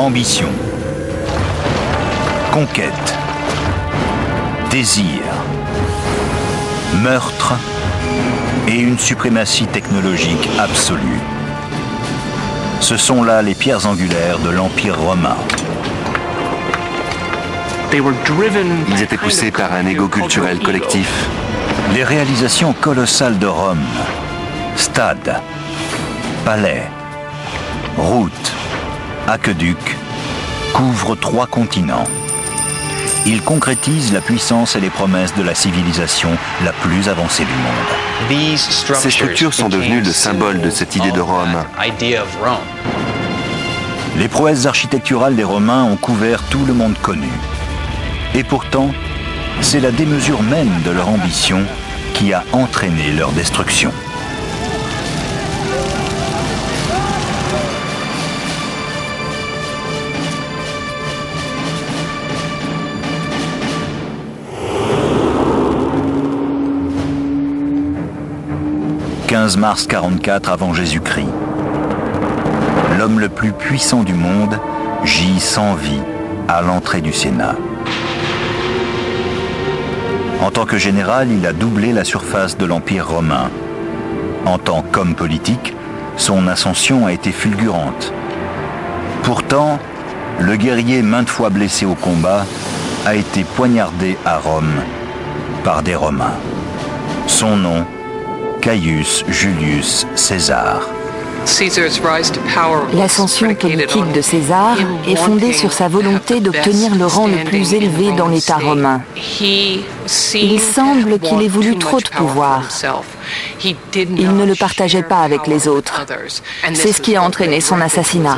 Ambition, conquête, désir, meurtre et une suprématie technologique absolue. Ce sont là les pierres angulaires de l'Empire romain. Ils étaient poussés par un ego culturel collectif. Les réalisations colossales de Rome, stades, palais, routes, aqueducs, couvrent 3 continents. Ils concrétisent la puissance et les promesses de la civilisation la plus avancée du monde. Ces structures sont devenues le symbole de cette idée de Rome. Les prouesses architecturales des Romains ont couvert tout le monde connu. Et pourtant, c'est la démesure même de leur ambition qui a entraîné leur destruction. « 15 mars 44 avant Jésus-Christ. L'homme le plus puissant du monde gît sans vie à l'entrée du Sénat. En tant que général, il a doublé la surface de l'Empire romain. En tant qu'homme politique, son ascension a été fulgurante. Pourtant, le guerrier maintes fois blessé au combat a été poignardé à Rome par des Romains. Son nom, Caius Julius César. L'ascension politique de César est fondée sur sa volonté d'obtenir le rang le plus élevé dans l'État romain. Il semble qu'il ait voulu trop de pouvoir. Il ne le partageait pas avec les autres. C'est ce qui a entraîné son assassinat.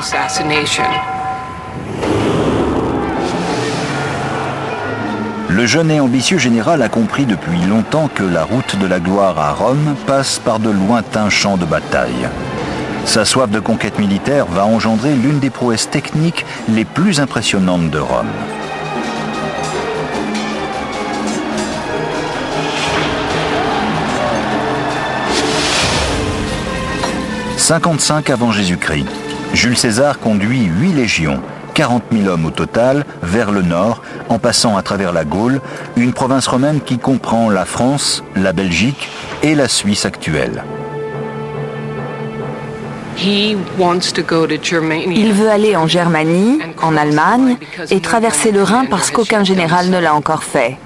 Le jeune et ambitieux général a compris depuis longtemps que la route de la gloire à Rome passe par de lointains champs de bataille. Sa soif de conquête militaire va engendrer l'une des prouesses techniques les plus impressionnantes de Rome. « 55 avant Jésus-Christ, Jules César conduit 8 légions, 40 000 hommes au total, vers le nord, en passant à travers la Gaule, une province romaine qui comprend la France, la Belgique et la Suisse actuelle. Il veut aller en Germanie, en Allemagne, et traverser le Rhin parce qu'aucun général ne l'a encore fait.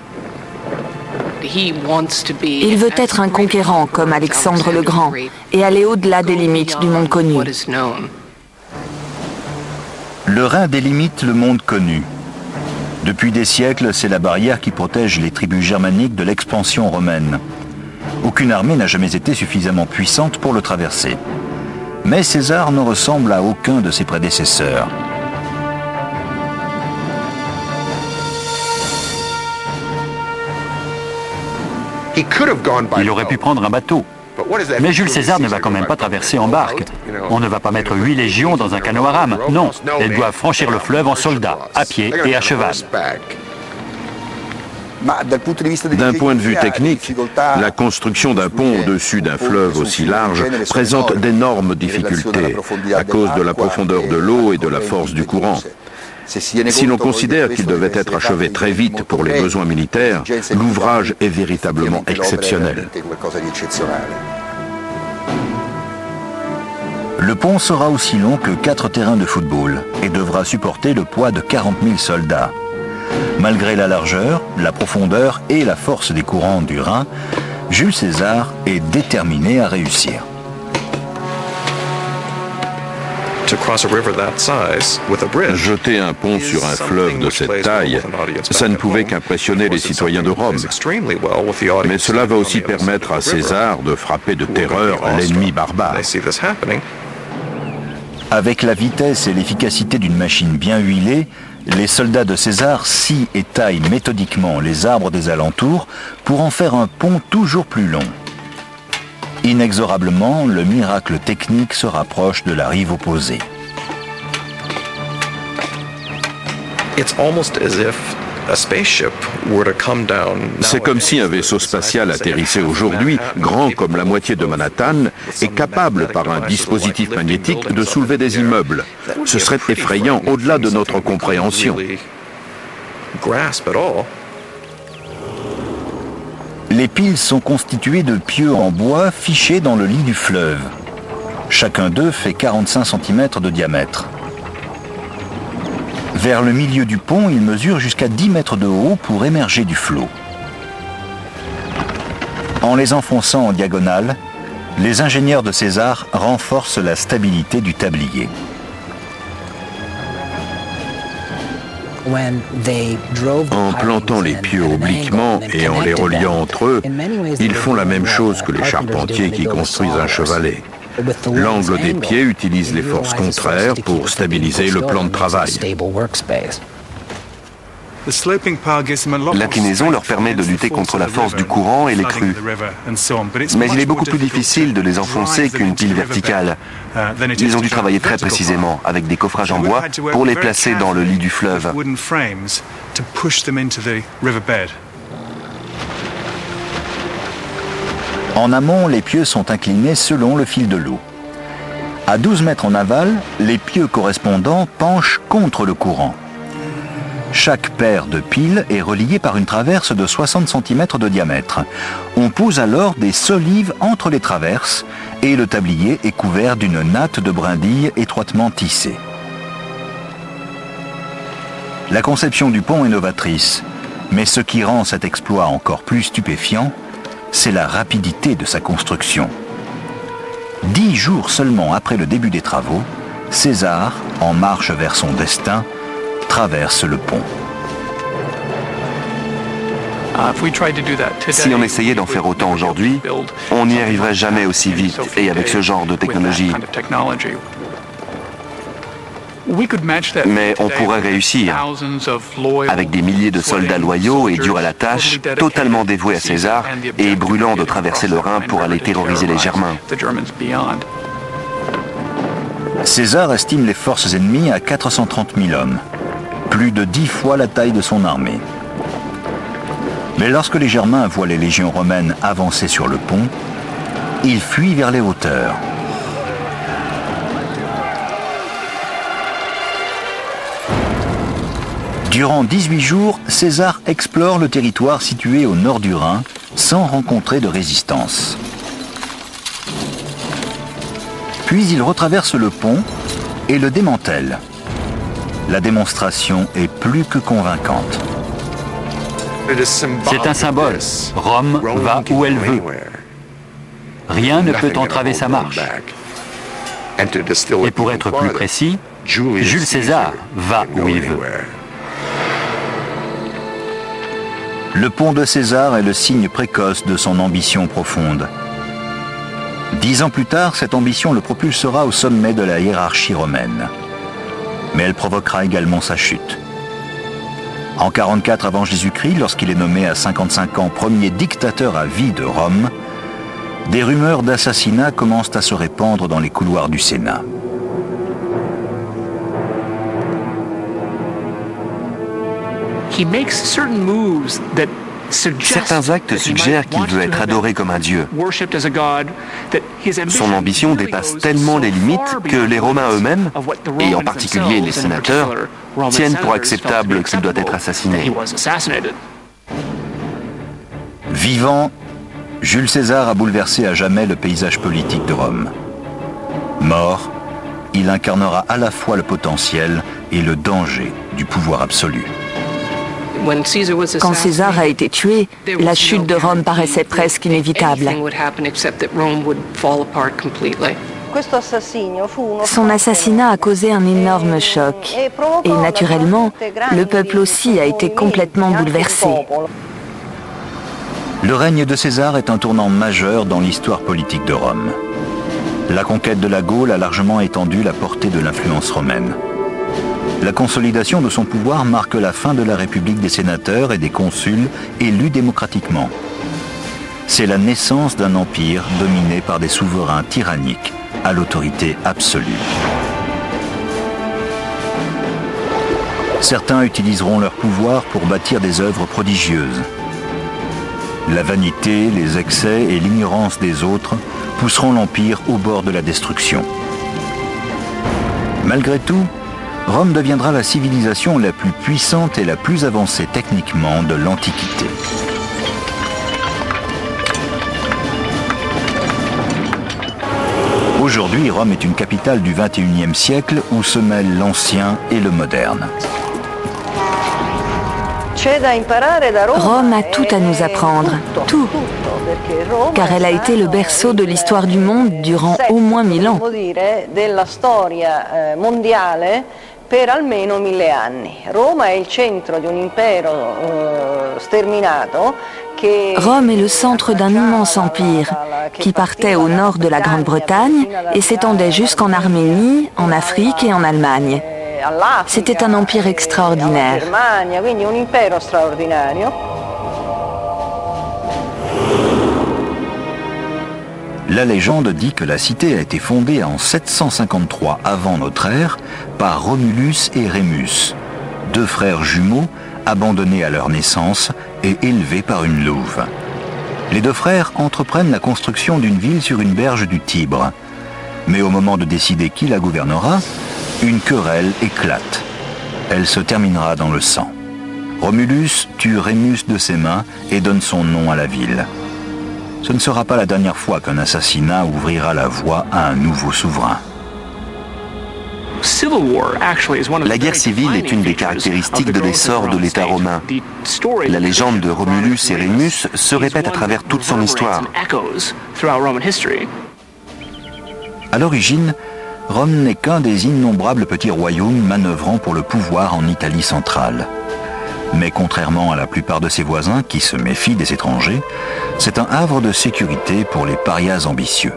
Il veut être un conquérant comme Alexandre le Grand et aller au-delà des limites du monde connu. Le Rhin délimite le monde connu. Depuis des siècles, c'est la barrière qui protège les tribus germaniques de l'expansion romaine. Aucune armée n'a jamais été suffisamment puissante pour le traverser. Mais César ne ressemble à aucun de ses prédécesseurs. Il aurait pu prendre un bateau. Mais Jules César ne va quand même pas traverser en barque. On ne va pas mettre 8 légions dans un canot à rame. Non, elles doivent franchir le fleuve en soldats, à pied et à cheval. D'un point de vue technique, la construction d'un pont au-dessus d'un fleuve aussi large présente d'énormes difficultés à cause de la profondeur de l'eau et de la force du courant. Si l'on considère qu'il devait être achevé très vite pour les besoins militaires, l'ouvrage est véritablement exceptionnel. Le pont sera aussi long que 4 terrains de football et devra supporter le poids de 40 000 soldats. Malgré la largeur, la profondeur et la force des courants du Rhin, Jules César est déterminé à réussir. Jeter un pont sur un fleuve de cette taille, ça ne pouvait qu'impressionner les citoyens de Rome. Mais cela va aussi permettre à César de frapper de terreur l'ennemi barbare. Avec la vitesse et l'efficacité d'une machine bien huilée, les soldats de César scient et taillent méthodiquement les arbres des alentours pour en faire un pont toujours plus long. Inexorablement, le miracle technique se rapproche de la rive opposée. C'est comme si un vaisseau spatial atterrissait aujourd'hui, grand comme la moitié de Manhattan, et capable par un dispositif magnétique de soulever des immeubles. Ce serait effrayant au-delà de notre compréhension. Les piles sont constituées de pieux en bois fichés dans le lit du fleuve. Chacun d'eux fait 45 cm de diamètre. Vers le milieu du pont, ils mesurent jusqu'à 10 mètres de haut pour émerger du flot. En les enfonçant en diagonale, les ingénieurs de César renforcent la stabilité du tablier. En plantant les pieux obliquement et en les reliant entre eux, ils font la même chose que les charpentiers qui construisent un chevalet. L'angle des pieds utilise les forces contraires pour stabiliser le plan de travail. L'inclinaison leur permet de lutter contre la force du courant et les crues. Mais il est beaucoup plus difficile de les enfoncer qu'une pile verticale. Ils ont dû travailler très précisément, avec des coffrages en bois, pour les placer dans le lit du fleuve. En amont, les pieux sont inclinés selon le fil de l'eau. À 12 mètres en aval, les pieux correspondants penchent contre le courant. Chaque paire de piles est reliée par une traverse de 60 cm de diamètre. On pose alors des solives entre les traverses et le tablier est couvert d'une natte de brindilles étroitement tissée. La conception du pont est novatrice, mais ce qui rend cet exploit encore plus stupéfiant, c'est la rapidité de sa construction. 10 jours seulement après le début des travaux, César, en marche vers son destin, traverse le pont. Si on essayait d'en faire autant aujourd'hui, on n'y arriverait jamais aussi vite et avec ce genre de technologie. Mais on pourrait réussir, avec des milliers de soldats loyaux et durs à la tâche, totalement dévoués à César et brûlant de traverser le Rhin pour aller terroriser les Germains. César estime les forces ennemies à 430 000 hommes, plus de 10 fois la taille de son armée. Mais lorsque les Germains voient les légions romaines avancer sur le pont, ils fuient vers les hauteurs. Durant 18 jours, César explore le territoire situé au nord du Rhin sans rencontrer de résistance. Puis il retraverse le pont et le démantèle. La démonstration est plus que convaincante. C'est un symbole. Rome va où elle veut. Rien ne peut entraver sa marche. Et pour être plus précis, Jules César va où il veut. Le pont de César est le signe précoce de son ambition profonde. 10 ans plus tard, cette ambition le propulsera au sommet de la hiérarchie romaine. Mais elle provoquera également sa chute. En 44 avant Jésus-Christ, lorsqu'il est nommé à 55 ans premier dictateur à vie de Rome, des rumeurs d'assassinat commencent à se répandre dans les couloirs du Sénat. Certains actes suggèrent qu'il veut être adoré comme un dieu. Son ambition dépasse tellement les limites que les Romains eux-mêmes, et en particulier les sénateurs, tiennent pour acceptable qu'il doit être assassiné. Vivant, Jules César a bouleversé à jamais le paysage politique de Rome. Mort, il incarnera à la fois le potentiel et le danger du pouvoir absolu. Quand César a été tué, la chute de Rome paraissait presque inévitable. Son assassinat a causé un énorme choc. Et naturellement, le peuple aussi a été complètement bouleversé. Le règne de César est un tournant majeur dans l'histoire politique de Rome. La conquête de la Gaule a largement étendu la portée de l'influence romaine. La consolidation de son pouvoir marque la fin de la République des sénateurs et des consuls élus démocratiquement. C'est la naissance d'un empire dominé par des souverains tyranniques à l'autorité absolue. Certains utiliseront leur pouvoir pour bâtir des œuvres prodigieuses. La vanité, les excès et l'ignorance des autres pousseront l'Empire au bord de la destruction. Malgré tout, Rome deviendra la civilisation la plus puissante et la plus avancée techniquement de l'Antiquité. Aujourd'hui, Rome est une capitale du XXIe siècle où se mêlent l'ancien et le moderne. Rome a tout à nous apprendre, tout, car elle a été le berceau de l'histoire du monde durant au moins 1000 ans. Per almeno 1000 anni. Roma è il centro di un impero sterminato. Rome est le centre d'un immense empire qui partait au nord de la Grande-Bretagne et s'étendait jusqu'en Arménie, en Afrique et en Allemagne. C'était un empire extraordinaire. La légende dit que la cité a été fondée en 753 avant notre ère par Romulus et Rémus, deux frères jumeaux abandonnés à leur naissance et élevés par une louve. Les deux frères entreprennent la construction d'une ville sur une berge du Tibre. Mais au moment de décider qui la gouvernera, une querelle éclate. Elle se terminera dans le sang. Romulus tue Rémus de ses mains et donne son nom à la ville. Ce ne sera pas la dernière fois qu'un assassinat ouvrira la voie à un nouveau souverain. La guerre civile est une des caractéristiques de l'essor de l'État romain. La légende de Romulus et Rémus se répète à travers toute son histoire. À l'origine, Rome n'est qu'un des innombrables petits royaumes manœuvrant pour le pouvoir en Italie centrale. Mais contrairement à la plupart de ses voisins qui se méfient des étrangers, c'est un havre de sécurité pour les parias ambitieux.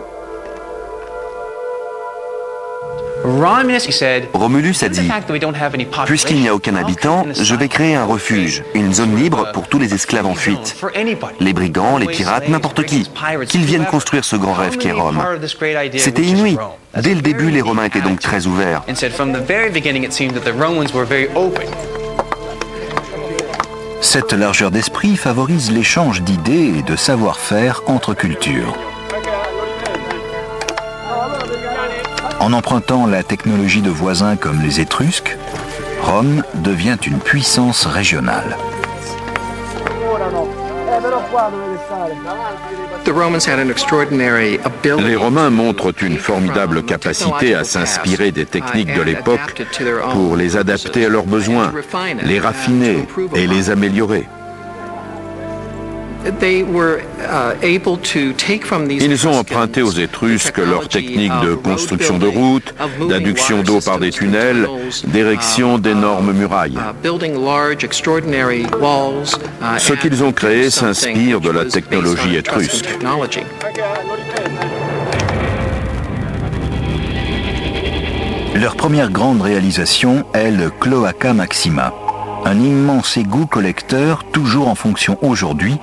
Romulus a dit « Puisqu'il n'y a aucun habitant, je vais créer un refuge, une zone libre pour tous les esclaves en fuite. Les brigands, les pirates, n'importe qui, qu'ils viennent construire ce grand rêve qu'est Rome. » C'était inouï. Dès le début, les Romains étaient donc très ouverts. Cette largeur d'esprit favorise l'échange d'idées et de savoir-faire entre cultures. En empruntant la technologie de voisins comme les Étrusques, Rome devient une puissance régionale. Les Romains montrent une formidable capacité à s'inspirer des techniques de l'époque pour les adapter à leurs besoins, les raffiner et les améliorer. Ils ont emprunté aux Étrusques leurs techniques de construction de routes, d'adduction d'eau par des tunnels, d'érection d'énormes murailles. Ce qu'ils ont créé s'inspire de la technologie étrusque. Leur première grande réalisation est le Cloaca Maxima, un immense égout collecteur toujours en fonction aujourd'hui,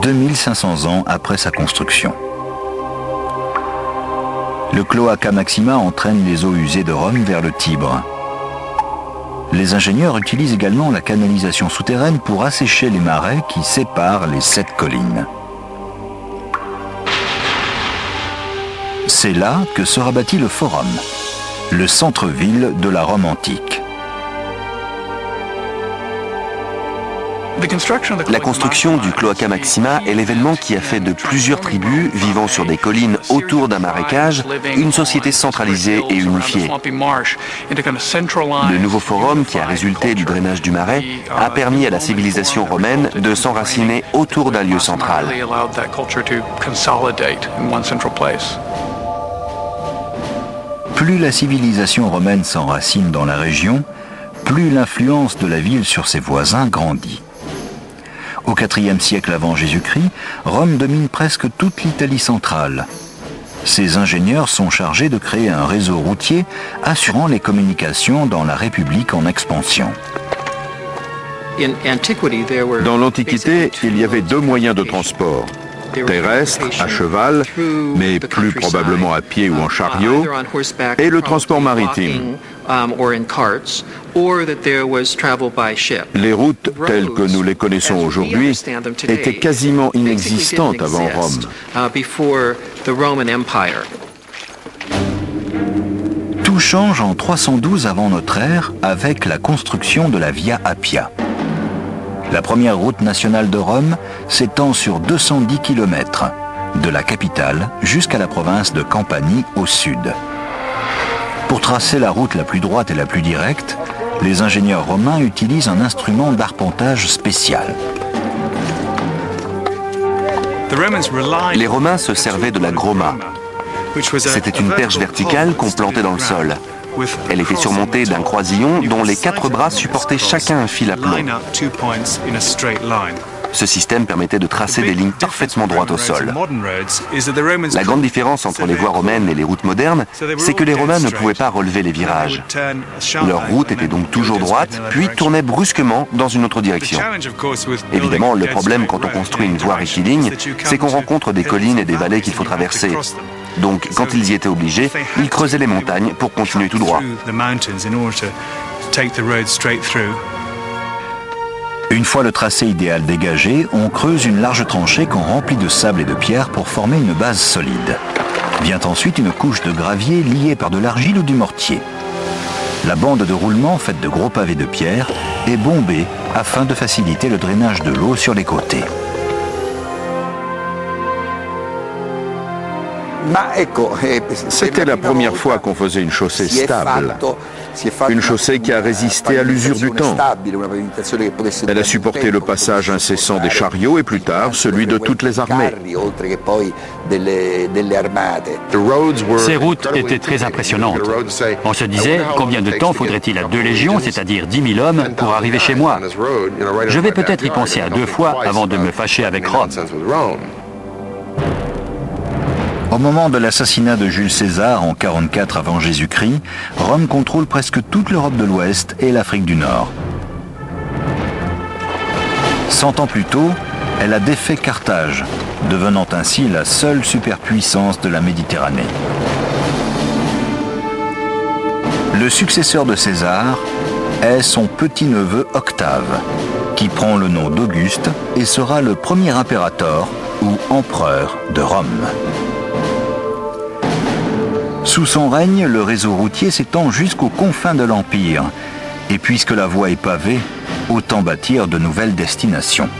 2500 ans après sa construction. Le Cloaca Maxima entraîne les eaux usées de Rome vers le Tibre. Les ingénieurs utilisent également la canalisation souterraine pour assécher les marais qui séparent les 7 collines. C'est là que sera bâti le Forum, le centre-ville de la Rome antique. La construction du Cloaca Maxima est l'événement qui a fait de plusieurs tribus vivant sur des collines autour d'un marécage une société centralisée et unifiée. Le nouveau forum, qui a résulté du drainage du marais, a permis à la civilisation romaine de s'enraciner autour d'un lieu central. Plus la civilisation romaine s'enracine dans la région, plus l'influence de la ville sur ses voisins grandit. Au IVe siècle avant Jésus-Christ, Rome domine presque toute l'Italie centrale. Ses ingénieurs sont chargés de créer un réseau routier assurant les communications dans la République en expansion. Dans l'Antiquité, il y avait 2 moyens de transport, terrestre, à cheval, mais plus probablement à pied ou en chariot, et le transport maritime. Les routes telles que nous les connaissons aujourd'hui étaient quasiment inexistantes avant Rome. Tout change en 312 avant notre ère avec la construction de la Via Appia. La première route nationale de Rome s'étend sur 210 km, de la capitale jusqu'à la province de Campanie au sud. Pour tracer la route la plus droite et la plus directe, les ingénieurs romains utilisent un instrument d'arpentage spécial. Les Romains se servaient de la groma. C'était une perche verticale qu'on plantait dans le sol. Elle était surmontée d'un croisillon dont les 4 bras supportaient chacun un fil à plomb. Ce système permettait de tracer des lignes parfaitement droites au sol. La grande différence entre les voies romaines et les routes modernes, c'est que les Romains ne pouvaient pas relever les virages. Leur route était donc toujours droite, puis tournait brusquement dans une autre direction. Évidemment, le problème quand on construit une voie rectiligne, c'est qu'on rencontre des collines et des vallées qu'il faut traverser. Donc, quand ils y étaient obligés, ils creusaient les montagnes pour continuer tout droit. Une fois le tracé idéal dégagé, on creuse une large tranchée qu'on remplit de sable et de pierre pour former une base solide. Vient ensuite une couche de gravier liée par de l'argile ou du mortier. La bande de roulement, faite de gros pavés de pierre, est bombée afin de faciliter le drainage de l'eau sur les côtés. C'était la première fois qu'on faisait une chaussée stable, une chaussée qui a résisté à l'usure du temps. Elle a supporté le passage incessant des chariots et plus tard celui de toutes les armées. Ces routes étaient très impressionnantes. On se disait, combien de temps faudrait-il à 2 légions, c'est-à-dire 10 000 hommes, pour arriver chez moi? Je vais peut-être y penser à 2 fois avant de me fâcher avec Rome. Au moment de l'assassinat de Jules César en 44 avant Jésus-Christ, Rome contrôle presque toute l'Europe de l'Ouest et l'Afrique du Nord. 100 ans plus tôt, elle a défait Carthage, devenant ainsi la seule superpuissance de la Méditerranée. Le successeur de César est son petit-neveu Octave, qui prend le nom d'Auguste et sera le premier impérator ou empereur de Rome. Sous son règne, le réseau routier s'étend jusqu'aux confins de l'Empire. Et puisque la voie est pavée, autant bâtir de nouvelles destinations.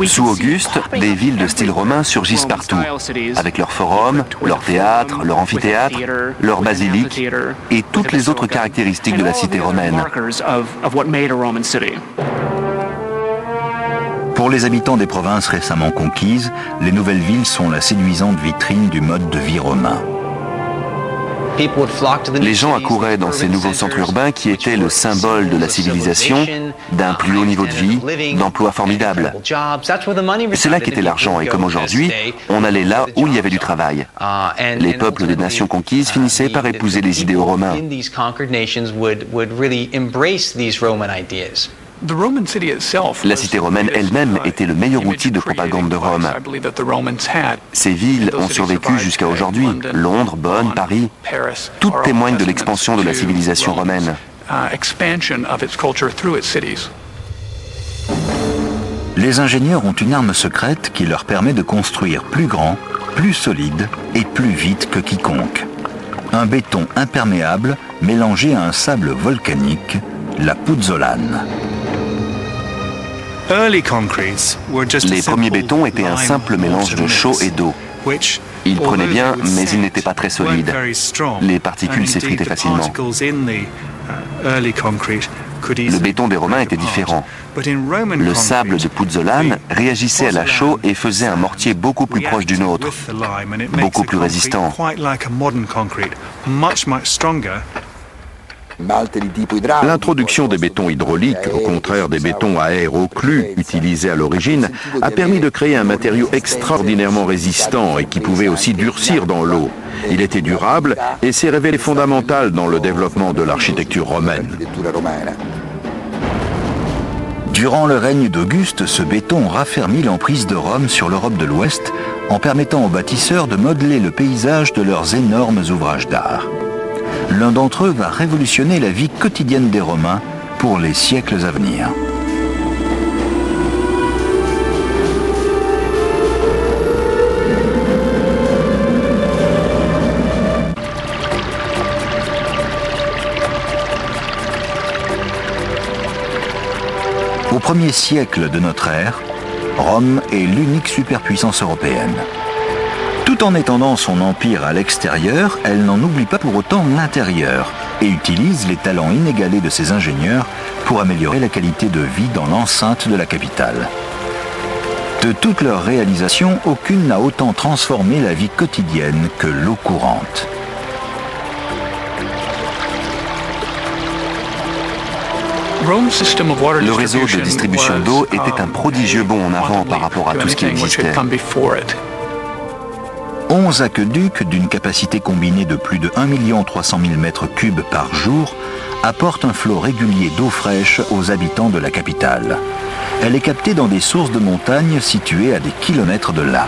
Sous Auguste, des villes de style romain surgissent partout, avec leurs forums, leurs théâtres, leurs amphithéâtres, leurs basiliques et toutes les autres caractéristiques de la cité romaine. Pour les habitants des provinces récemment conquises, les nouvelles villes sont la séduisante vitrine du mode de vie romain. Les gens accouraient dans ces nouveaux centres urbains qui étaient le symbole de la civilisation, d'un plus haut niveau de vie, d'emplois formidables. C'est là qu'était l'argent et comme aujourd'hui, on allait là où il y avait du travail. Les peuples des nations conquises finissaient par épouser les idéaux romains. La cité romaine elle-même était le meilleur outil de propagande de Rome. Ces villes ont survécu jusqu'à aujourd'hui. Londres, Bonn, Paris, toutes témoignent de l'expansion de la civilisation romaine. Les ingénieurs ont une arme secrète qui leur permet de construire plus grand, plus solide et plus vite que quiconque. Un béton imperméable mélangé à un sable volcanique, la pouzzolane. Les premiers bétons étaient un simple mélange de chaux et d'eau. Ils prenaient bien, mais ils n'étaient pas très solides. Les particules s'effritaient facilement. Le béton des Romains était différent. Le sable de pouzzolane réagissait à la chaux et faisait un mortier beaucoup plus proche du nôtre, beaucoup plus résistant. L'introduction des bétons hydrauliques, au contraire des bétons à air oclus utilisés à l'origine, a permis de créer un matériau extraordinairement résistant et qui pouvait aussi durcir dans l'eau. Il était durable et s'est révélé fondamental dans le développement de l'architecture romaine. Durant le règne d'Auguste, ce béton raffermit l'emprise de Rome sur l'Europe de l'Ouest en permettant aux bâtisseurs de modeler le paysage de leurs énormes ouvrages d'art. L'un d'entre eux va révolutionner la vie quotidienne des Romains pour les siècles à venir. Au 1er siècle de notre ère, Rome est l'unique superpuissance européenne. Tout en étendant son empire à l'extérieur, elle n'en oublie pas pour autant l'intérieur et utilise les talents inégalés de ses ingénieurs pour améliorer la qualité de vie dans l'enceinte de la capitale. De toutes leurs réalisations, aucune n'a autant transformé la vie quotidienne que l'eau courante. Le réseau de distribution d'eau était un prodigieux bond en avant par rapport à tout ce qui existait. 11 aqueducs d'une capacité combinée de plus de 1 300 000 m3 par jour apportent un flot régulier d'eau fraîche aux habitants de la capitale. Elle est captée dans des sources de montagne situées à des kilomètres de là.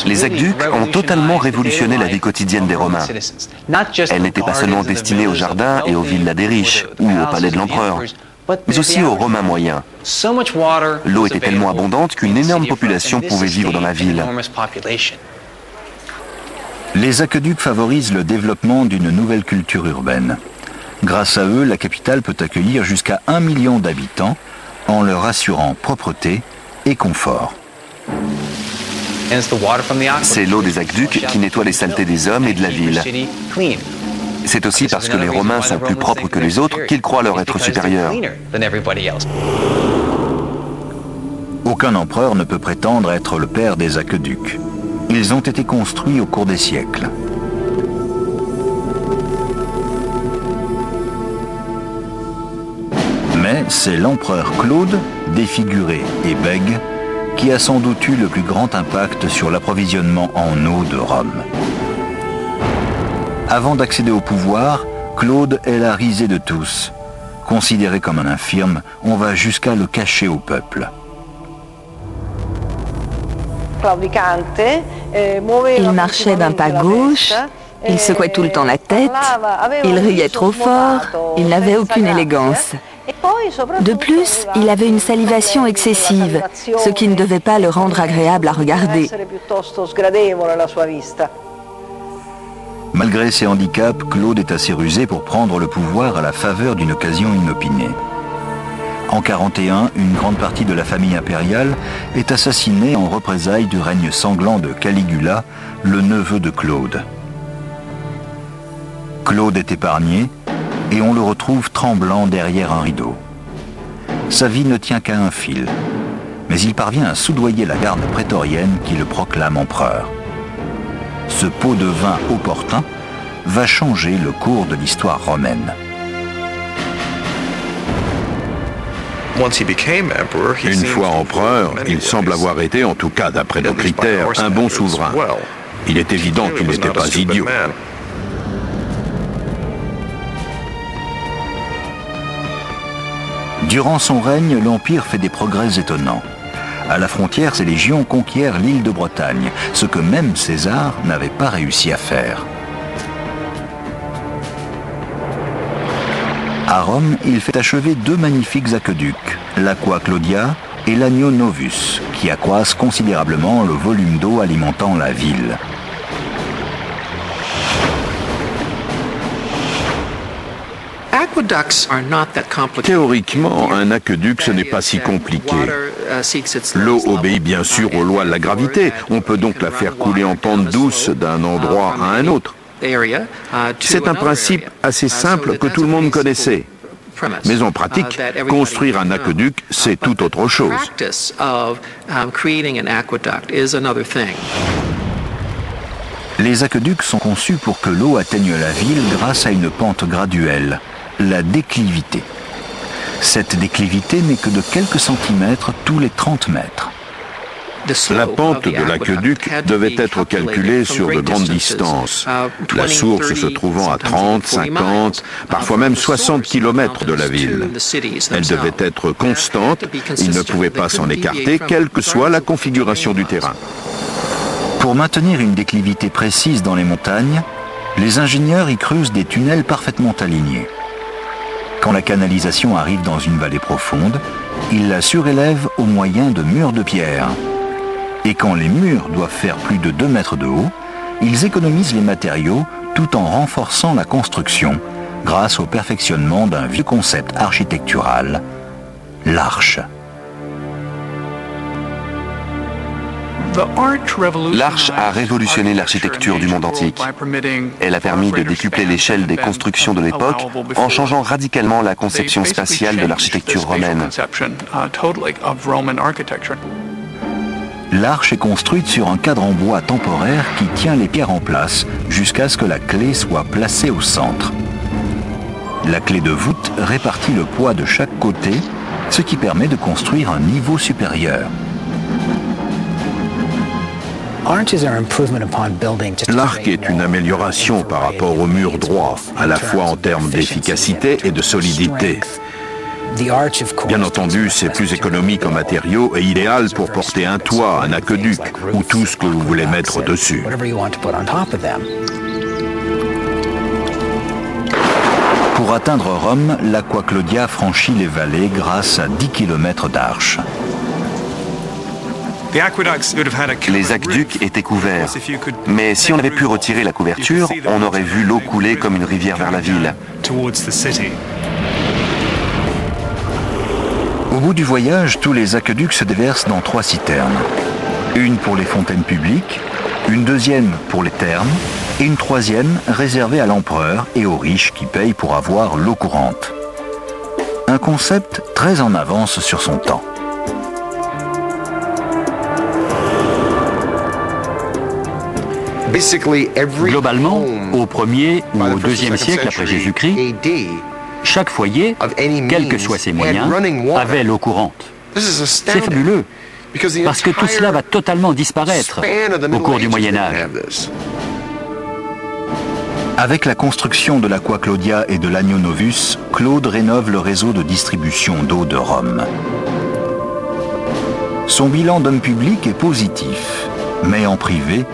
Les aqueducs ont totalement révolutionné la vie quotidienne des Romains. Elle n'était pas seulement destinée aux jardins et aux villas des riches ou au palais de l'empereur, mais aussi aux Romains moyens. L'eau était tellement abondante qu'une énorme population pouvait vivre dans la ville. Les aqueducs favorisent le développement d'une nouvelle culture urbaine. Grâce à eux, la capitale peut accueillir jusqu'à 1 million d'habitants en leur assurant propreté et confort. C'est l'eau des aqueducs qui nettoie les saletés des hommes et de la ville. C'est aussi parce que les Romains sont plus propres que les autres qu'ils croient leur être supérieurs. Aucun empereur ne peut prétendre être le père des aqueducs. Ils ont été construits au cours des siècles. Mais c'est l'empereur Claude, défiguré et bègue, qui a sans doute eu le plus grand impact sur l'approvisionnement en eau de Rome. Avant d'accéder au pouvoir, Claude est la risée de tous. Considéré comme un infirme, on va jusqu'à le cacher au peuple. Il marchait d'un pas gauche, il secouait tout le temps la tête, il riait trop fort, il n'avait aucune élégance. De plus, il avait une salivation excessive, ce qui ne devait pas le rendre agréable à regarder. Malgré ses handicaps, Claude est assez rusé pour prendre le pouvoir à la faveur d'une occasion inopinée. En 41, une grande partie de la famille impériale est assassinée en représailles du règne sanglant de Caligula, le neveu de Claude. Claude est épargné et on le retrouve tremblant derrière un rideau. Sa vie ne tient qu'à un fil, mais il parvient à soudoyer la garde prétorienne qui le proclame empereur. Ce pot de vin opportun va changer le cours de l'histoire romaine. Une fois empereur, il semble avoir été, en tout cas d'après nos critères, un bon souverain. Il est évident qu'il n'était pas idiot. Durant son règne, l'Empire fait des progrès étonnants. À la frontière, ses légions conquièrent l'île de Bretagne, ce que même César n'avait pas réussi à faire. À Rome, il fait achever 2 magnifiques aqueducs, l'Aqua Claudia et l'Agno Novus, qui accroissent considérablement le volume d'eau alimentant la ville. Théoriquement, un aqueduc, ce n'est pas si compliqué. L'eau obéit bien sûr aux lois de la gravité. On peut donc la faire couler en pente douce d'un endroit à un autre. C'est un principe assez simple que tout le monde connaissait. Mais en pratique, construire un aqueduc, c'est tout autre chose. Les aqueducs sont conçus pour que l'eau atteigne la ville grâce à une pente graduelle, la déclivité. Cette déclivité n'est que de quelques centimètres tous les 30 mètres. La pente de l'aqueduc devait être calculée sur de grandes distances, la source se trouvant à 30, 50, parfois même 60 km de la ville. Elle devait être constante, il ne pouvait pas s'en écarter, quelle que soit la configuration du terrain. Pour maintenir une déclivité précise dans les montagnes, les ingénieurs y creusent des tunnels parfaitement alignés. Quand la canalisation arrive dans une vallée profonde, ils la surélèvent au moyen de murs de pierre. Et quand les murs doivent faire plus de 2 mètres de haut, ils économisent les matériaux tout en renforçant la construction grâce au perfectionnement d'un vieux concept architectural, l'arche. L'arche a révolutionné l'architecture du monde antique. Elle a permis de décupler l'échelle des constructions de l'époque en changeant radicalement la conception spatiale de l'architecture romaine. L'arche est construite sur un cadre en bois temporaire qui tient les pierres en place jusqu'à ce que la clé soit placée au centre. La clé de voûte répartit le poids de chaque côté, ce qui permet de construire un niveau supérieur. L'arc est une amélioration par rapport au mur droit, à la fois en termes d'efficacité et de solidité. Bien entendu, c'est plus économique en matériaux et idéal pour porter un toit, un aqueduc ou tout ce que vous voulez mettre dessus. Pour atteindre Rome, l'Aqua Claudia franchit les vallées grâce à 10 km d'arches. Les aqueducs étaient couverts, mais si on avait pu retirer la couverture, on aurait vu l'eau couler comme une rivière vers la ville. Au bout du voyage, tous les aqueducs se déversent dans 3 citernes. Une pour les fontaines publiques, une deuxième pour les thermes et une troisième réservée à l'empereur et aux riches qui payent pour avoir l'eau courante. Un concept très en avance sur son temps. Globalement, au 1er ou au 2e siècle après Jésus-Christ, chaque foyer, quels que soient ses moyens, avait l'eau courante. C'est fabuleux, parce que tout cela va totalement disparaître au cours du Moyen-Âge. Avec la construction de l'Aqua Claudia et de l'Agno Novus, Claude rénove le réseau de distribution d'eau de Rome. Son bilan d'homme public est positif, mais en privé,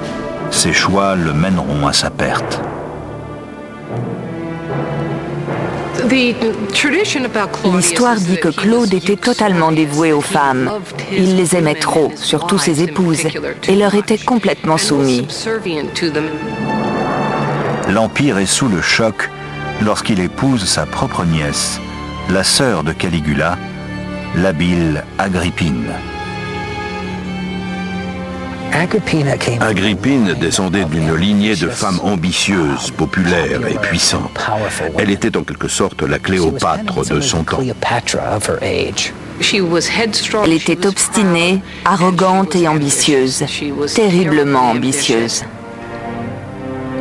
ses choix le mèneront à sa perte. L'histoire dit que Claude était totalement dévoué aux femmes. Il les aimait trop, surtout ses épouses, et leur était complètement soumis. L'Empire est sous le choc lorsqu'il épouse sa propre nièce, la sœur de Caligula, l'habile Agrippine. Agrippine descendait d'une lignée de femmes ambitieuses, populaires et puissantes. Elle était en quelque sorte la Cléopâtre de son temps. Elle était obstinée, arrogante et ambitieuse, terriblement ambitieuse.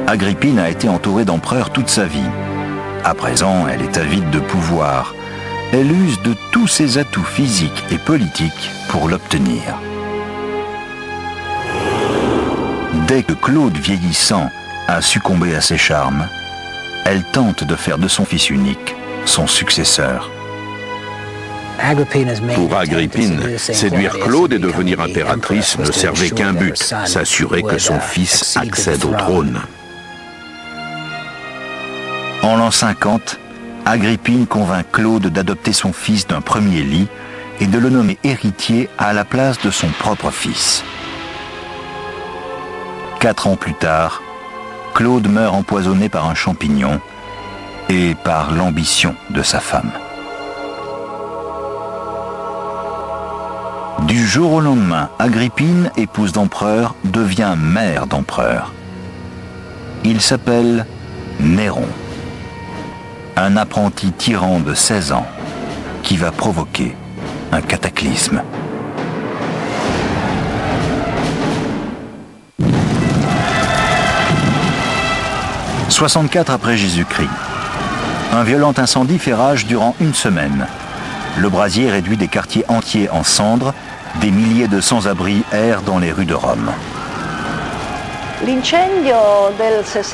Agrippine a été entourée d'empereurs toute sa vie. À présent, elle est avide de pouvoir. Elle use de tous ses atouts physiques et politiques pour l'obtenir. Dès que Claude, vieillissant, a succombé à ses charmes, elle tente de faire de son fils unique son successeur. Pour Agrippine, séduire Claude et devenir impératrice ne servait qu'un but, s'assurer que son fils accède au trône. En l'an 50, Agrippine convainc Claude d'adopter son fils d'un premier lit et de le nommer héritier à la place de son propre fils. 4 ans plus tard, Claude meurt empoisonné par un champignon et par l'ambition de sa femme. Du jour au lendemain, Agrippine, épouse d'empereur, devient mère d'empereur. Il s'appelle Néron, un apprenti tyran de 16 ans qui va provoquer un cataclysme. 64 après Jésus-Christ. Un violent incendie fait rage durant une semaine. Le brasier réduit des quartiers entiers en cendres. Des milliers de sans-abri errent dans les rues de Rome.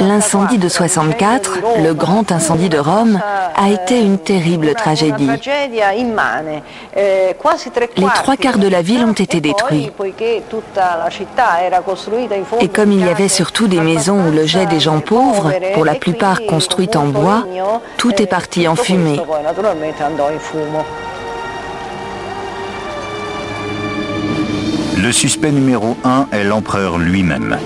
L'incendie de 64, le grand incendie de Rome, a été une terrible tragédie. Les 3/4 de la ville ont été détruits. Et comme il y avait surtout des maisons où logeaient des gens pauvres, pour la plupart construites en bois, tout est parti en fumée. Le suspect numéro 1 est l'empereur lui-même.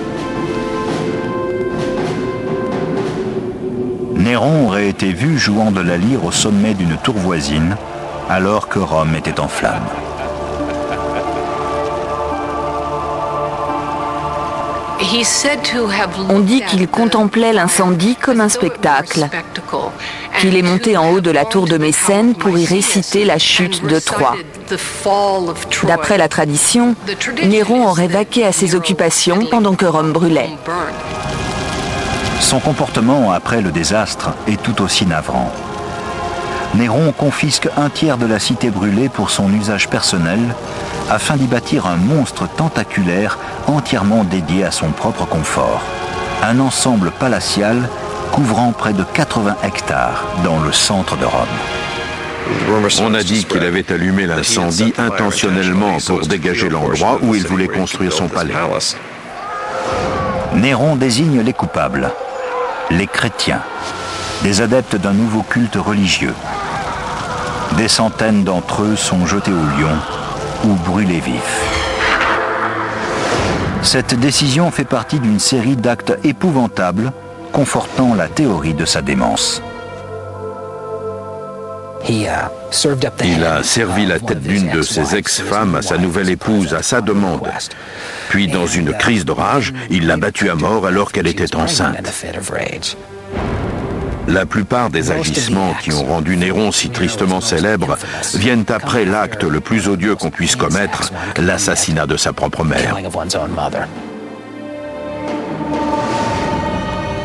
Néron aurait été vu jouant de la lyre au sommet d'une tour voisine, alors que Rome était en flammes. On dit qu'il contemplait l'incendie comme un spectacle, qu'il est monté en haut de la tour de Mécène pour y réciter la chute de Troie. D'après la tradition, Néron aurait vaqué à ses occupations pendant que Rome brûlait. Son comportement après le désastre est tout aussi navrant. Néron confisque un tiers de la cité brûlée pour son usage personnel, afin d'y bâtir un monstre tentaculaire entièrement dédié à son propre confort. Un ensemble palatial couvrant près de 80 hectares dans le centre de Rome. On a dit qu'il avait allumé l'incendie intentionnellement pour dégager l'endroit où il voulait construire son palais. Néron désigne les coupables, les chrétiens, des adeptes d'un nouveau culte religieux. Des centaines d'entre eux sont jetés au lion ou brûlés vifs. Cette décision fait partie d'une série d'actes épouvantables confortant la théorie de sa démence. Il a servi la tête d'une de ses ex-femmes à sa nouvelle épouse à sa demande. Puis, dans une crise de rage, il l'a battue à mort alors qu'elle était enceinte. La plupart des agissements qui ont rendu Néron si tristement célèbre viennent après l'acte le plus odieux qu'on puisse commettre, l'assassinat de sa propre mère.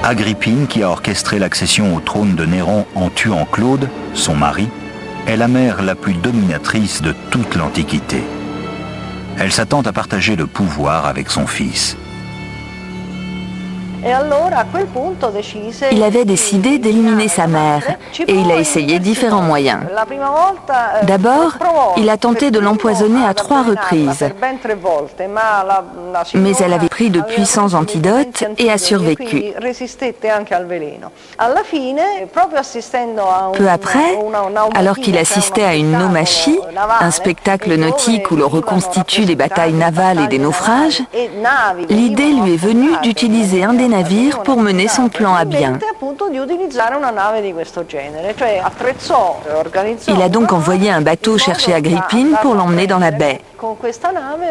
Agrippine, qui a orchestré l'accession au trône de Néron en tuant Claude, son mari, est la mère la plus dominatrice de toute l'Antiquité. Elle s'attend à partager le pouvoir avec son fils. Il avait décidé d'éliminer sa mère et il a essayé différents moyens. D'abord, il a tenté de l'empoisonner à 3 reprises, mais elle avait pris de puissants antidotes et a survécu. Peu après, alors qu'il assistait à une naumachie, un spectacle nautique où l'on reconstitue les batailles navales et des naufrages, l'idée lui est venue d'utiliser un des navires pour mener son plan à bien. Il a donc envoyé un bateau chercher Agrippine pour l'emmener dans la baie.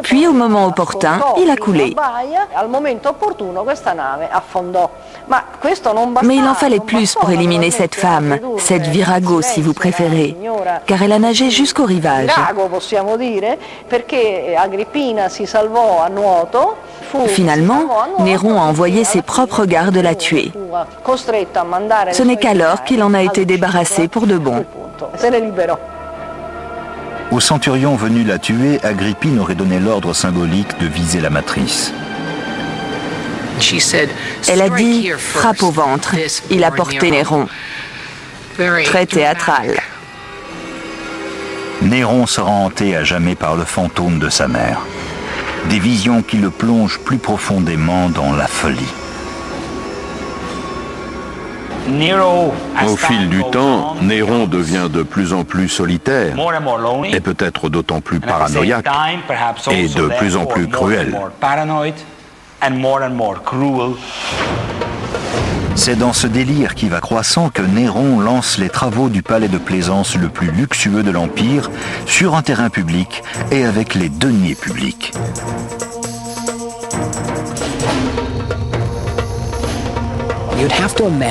Puis, au moment opportun, il a coulé. Mais il en fallait plus pour éliminer cette femme, cette virago si vous préférez, car elle a nagé jusqu'au rivage. Finalement, Néron a envoyé ses propres gardes la tuer. Ce n'est qu'alors qu'il en a été débarrassé pour de bon. Au centurion venu la tuer, Agrippine aurait donné l'ordre symbolique de viser la matrice. Elle a dit « frappe au ventre ». Il a porté Néron. Très théâtral. Néron sera hanté à jamais par le fantôme de sa mère. Des visions qui le plongent plus profondément dans la folie. Au fil du temps, Néron devient de plus en plus solitaire et peut-être d'autant plus paranoïaque et de plus en plus cruel. C'est dans ce délire qui va croissant que Néron lance les travaux du palais de plaisance le plus luxueux de l'Empire sur un terrain public et avec les deniers publics.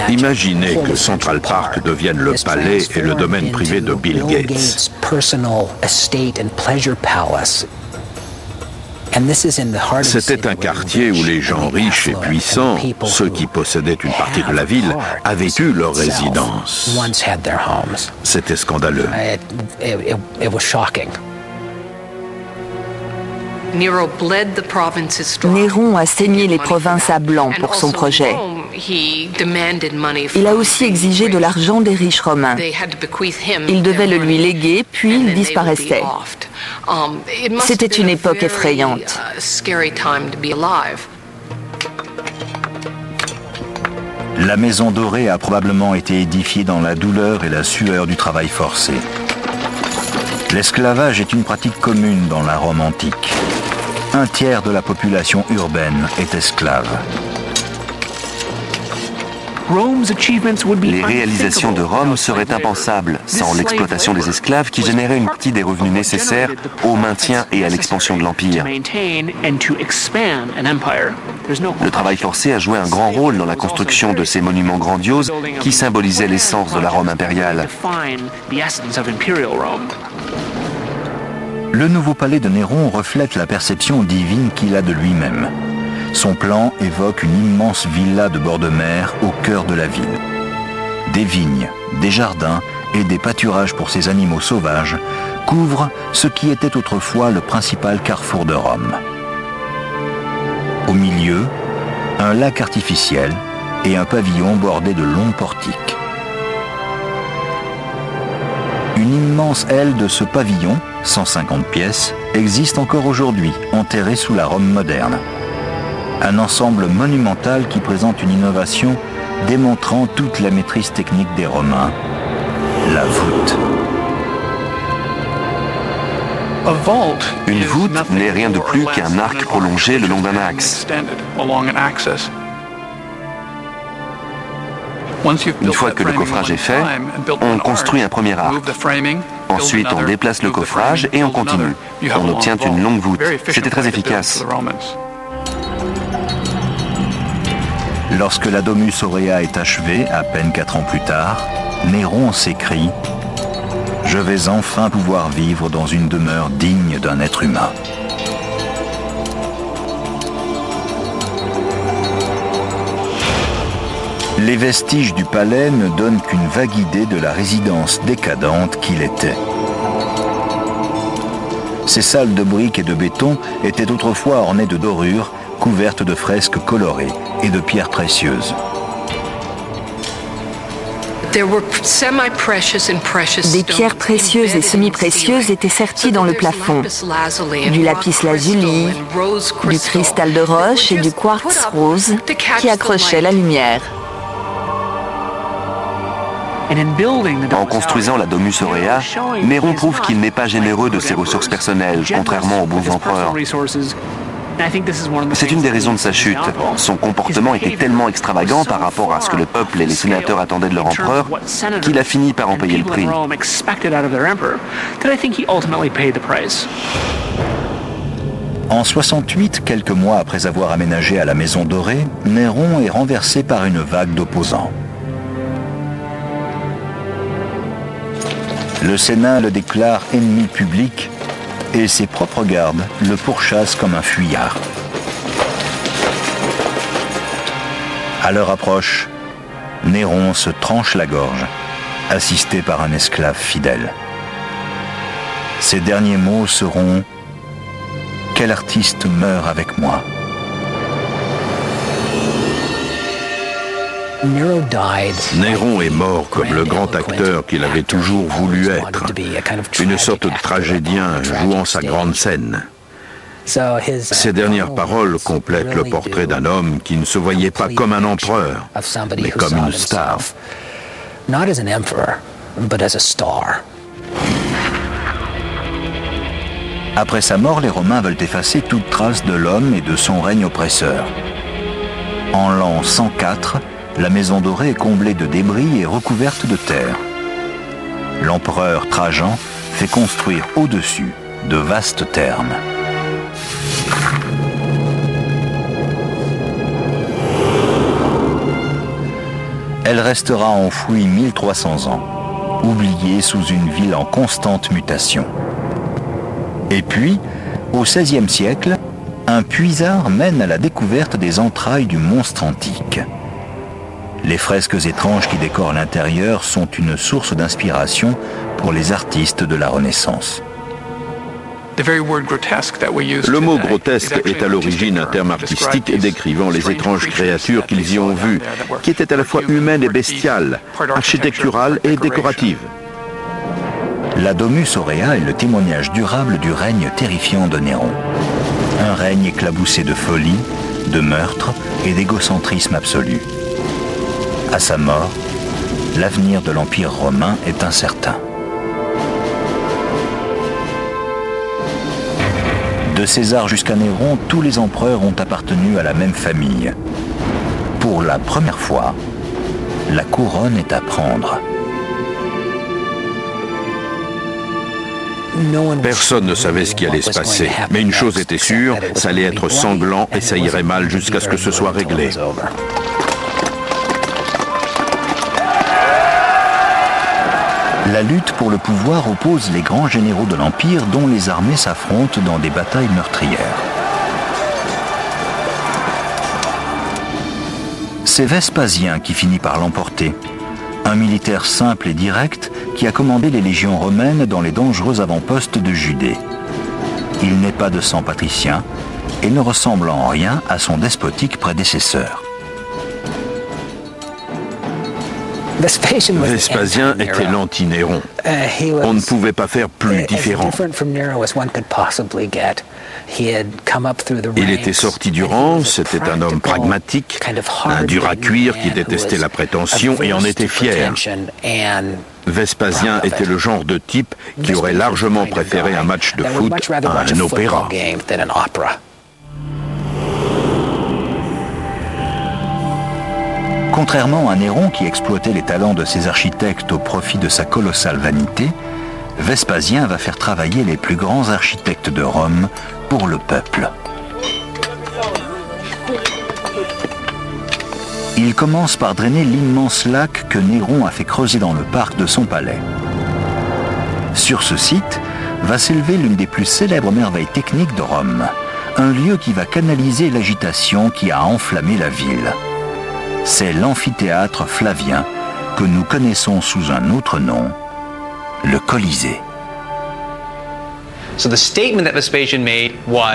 Imaginez que Central Park devienne le palais et le domaine privé de Bill Gates. C'était un quartier où les gens riches et puissants, ceux qui possédaient une partie de la ville, avaient eu leur résidence. C'était scandaleux. Néron a saigné les provinces à blanc pour son projet. Il a aussi exigé de l'argent des riches romains. Il devait le lui léguer, puis il disparaissait. C'était une époque effrayante. La Maison Dorée a probablement été édifiée dans la douleur et la sueur du travail forcé. L'esclavage est une pratique commune dans la Rome antique. Un tiers de la population urbaine est esclave. Les réalisations de Rome seraient impensables sans l'exploitation des esclaves qui générait une partie des revenus nécessaires au maintien et à l'expansion de l'Empire. Le travail forcé a joué un grand rôle dans la construction de ces monuments grandioses qui symbolisaient l'essence de la Rome impériale. Le nouveau palais de Néron reflète la perception divine qu'il a de lui-même. Son plan évoque une immense villa de bord de mer au cœur de la ville. Des vignes, des jardins et des pâturages pour ses animaux sauvages couvrent ce qui était autrefois le principal carrefour de Rome. Au milieu, un lac artificiel et un pavillon bordé de longs portiques. Une immense aile de ce pavillon, 150 pièces, existe encore aujourd'hui, enterrée sous la Rome moderne. Un ensemble monumental qui présente une innovation démontrant toute la maîtrise technique des Romains, la voûte. Une voûte n'est rien de plus qu'un arc prolongé le long d'un axe. Une fois que le coffrage est fait, on construit un premier arc. Ensuite, on déplace le coffrage et on continue. On obtient une longue voûte. C'était très efficace. Lorsque la Domus Aurea est achevée, à peine 4 ans plus tard, Néron s'écrie « Je vais enfin pouvoir vivre dans une demeure digne d'un être humain ». Les vestiges du palais ne donnent qu'une vague idée de la résidence décadente qu'il était. Ces salles de briques et de béton étaient autrefois ornées de dorures, couvertes de fresques colorées et de pierres précieuses. Des pierres précieuses et semi-précieuses étaient serties dans le plafond. Du lapis lazuli, du cristal de roche et du quartz rose qui accrochaient la lumière. En construisant la Domus Aurea, Néron prouve qu'il n'est pas généreux de ses ressources personnelles, contrairement aux bons empereurs. C'est une des raisons de sa chute. Son comportement était tellement extravagant par rapport à ce que le peuple et les sénateurs attendaient de leur empereur qu'il a fini par en payer le prix. En 68, quelques mois après avoir aménagé à la Maison Dorée, Néron est renversé par une vague d'opposants. Le Sénat le déclare ennemi public et ses propres gardes le pourchassent comme un fuyard. À leur approche, Néron se tranche la gorge, assisté par un esclave fidèle. Ses derniers mots seront « Quel artiste meurt avec moi ?» Néron est mort comme le grand acteur qu'il avait toujours voulu être, une sorte de tragédien jouant sa grande scène. Ses dernières paroles complètent le portrait d'un homme qui ne se voyait pas comme un empereur, mais comme une star. Après sa mort, les Romains veulent effacer toute trace de l'homme et de son règne oppresseur. En l'an 104, la Maison Dorée est comblée de débris et recouverte de terre. L'empereur Trajan fait construire au-dessus de vastes thermes. Elle restera enfouie 1300 ans, oubliée sous une ville en constante mutation. Et puis, au XVIe siècle, un puisard mène à la découverte des entrailles du monstre antique. Les fresques étranges qui décorent l'intérieur sont une source d'inspiration pour les artistes de la Renaissance. Le mot grotesque est à l'origine un terme artistique décrivant les étranges créatures qu'ils y ont vues, qui étaient à la fois humaines et bestiales, architecturales et décoratives. La Domus Aurea est le témoignage durable du règne terrifiant de Néron. Un règne éclaboussé de folie, de meurtre et d'égocentrisme absolu. À sa mort, l'avenir de l'Empire romain est incertain. De César jusqu'à Néron, tous les empereurs ont appartenu à la même famille. Pour la première fois, la couronne est à prendre. Personne ne savait ce qui allait se passer, mais une chose était sûre, ça allait être sanglant et ça irait mal jusqu'à ce que ce soit réglé. La lutte pour le pouvoir oppose les grands généraux de l'Empire dont les armées s'affrontent dans des batailles meurtrières. C'est Vespasien qui finit par l'emporter. Un militaire simple et direct qui a commandé les légions romaines dans les dangereux avant-postes de Judée. Il n'est pas de sang patricien et ne ressemble en rien à son despotique prédécesseur. Vespasien était l'anti-Néron. On ne pouvait pas faire plus différent. Il était sorti du rang, c'était un homme pragmatique, un dur à cuire qui détestait la prétention et en était fier. Vespasien était le genre de type qui aurait largement préféré un match de foot à un opéra. Contrairement à Néron qui exploitait les talents de ses architectes au profit de sa colossale vanité, Vespasien va faire travailler les plus grands architectes de Rome pour le peuple. Il commence par drainer l'immense lac que Néron a fait creuser dans le parc de son palais. Sur ce site va s'élever l'une des plus célèbres merveilles techniques de Rome, un lieu qui va canaliser l'agitation qui a enflammé la ville. C'est l'amphithéâtre Flavien, que nous connaissons sous un autre nom, le Colisée.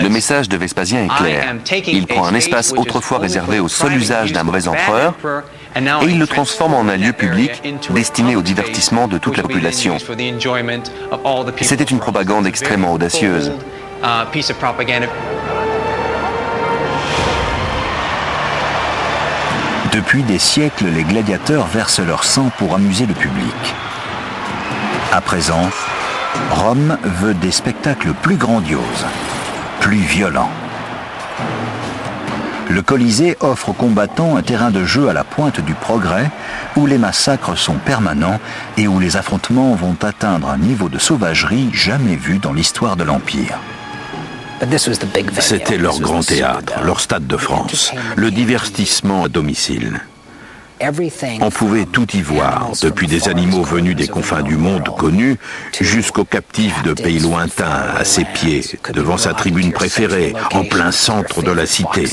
Le message de Vespasien est clair. Il prend un espace autrefois réservé au seul usage d'un mauvais empereur et il le transforme en un lieu public destiné au divertissement de toute la population. C'était une propagande extrêmement audacieuse. Depuis des siècles, les gladiateurs versent leur sang pour amuser le public. À présent, Rome veut des spectacles plus grandioses, plus violents. Le Colisée offre aux combattants un terrain de jeu à la pointe du progrès, où les massacres sont permanents et où les affrontements vont atteindre un niveau de sauvagerie jamais vu dans l'histoire de l'Empire. C'était leur grand théâtre, leur stade de France, le divertissement à domicile. On pouvait tout y voir, depuis des animaux venus des confins du monde connus, jusqu'aux captifs de pays lointains, à ses pieds, devant sa tribune préférée, en plein centre de la cité.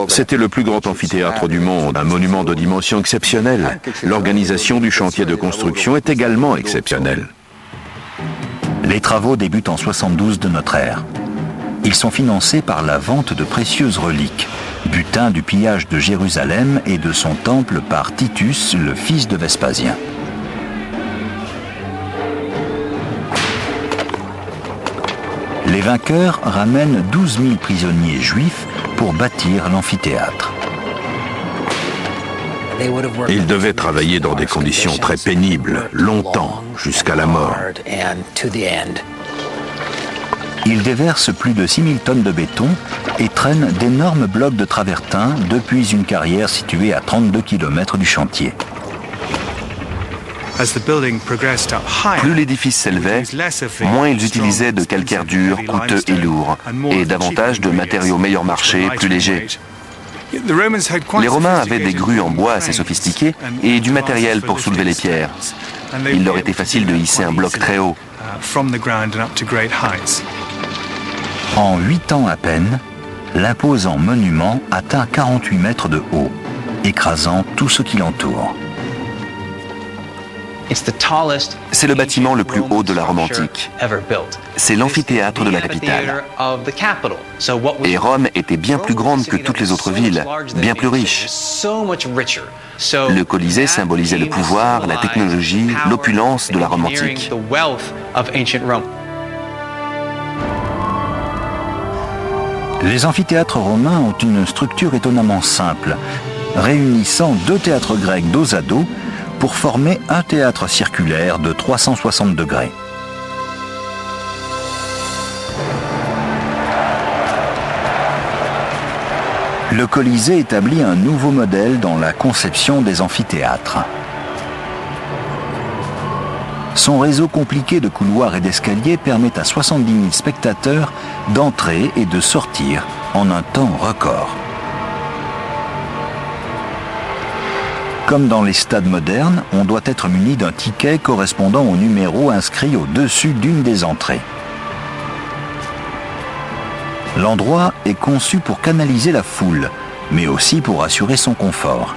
C'était le plus grand amphithéâtre du monde, un monument de dimension exceptionnelle. L'organisation du chantier de construction est également exceptionnelle. Les travaux débutent en 72 de notre ère. Ils sont financés par la vente de précieuses reliques, butin du pillage de Jérusalem et de son temple par Titus, le fils de Vespasien. Les vainqueurs ramènent 12 000 prisonniers juifs pour bâtir l'amphithéâtre. Ils devaient travailler dans des conditions très pénibles, longtemps, jusqu'à la mort. Ils déversent plus de 6 000 tonnes de béton et traînent d'énormes blocs de travertin depuis une carrière située à 32 km du chantier. Plus l'édifice s'élevait, moins ils utilisaient de calcaire dur, coûteux et lourd, et davantage de matériaux meilleur marché, plus légers. Les Romains avaient des grues en bois assez sophistiquées et du matériel pour soulever les pierres. Il leur était facile de hisser un bloc très haut. En 8 ans à peine, l'imposant monument atteint 48 mètres de haut, écrasant tout ce qui l'entoure. C'est le bâtiment le plus haut de la Rome antique. C'est l'amphithéâtre de la capitale. Et Rome était bien plus grande que toutes les autres villes, bien plus riche. Le Colisée symbolisait le pouvoir, la technologie, l'opulence de la Rome antique. Les amphithéâtres romains ont une structure étonnamment simple, réunissant 2 théâtres grecs dos à dos pour former un théâtre circulaire de 360 degrés. Le Colisée établit un nouveau modèle dans la conception des amphithéâtres. Son réseau compliqué de couloirs et d'escaliers permet à 70 000 spectateurs d'entrer et de sortir en un temps record. Comme dans les stades modernes, on doit être muni d'un ticket correspondant au numéro inscrit au-dessus d'une des entrées. L'endroit est conçu pour canaliser la foule, mais aussi pour assurer son confort.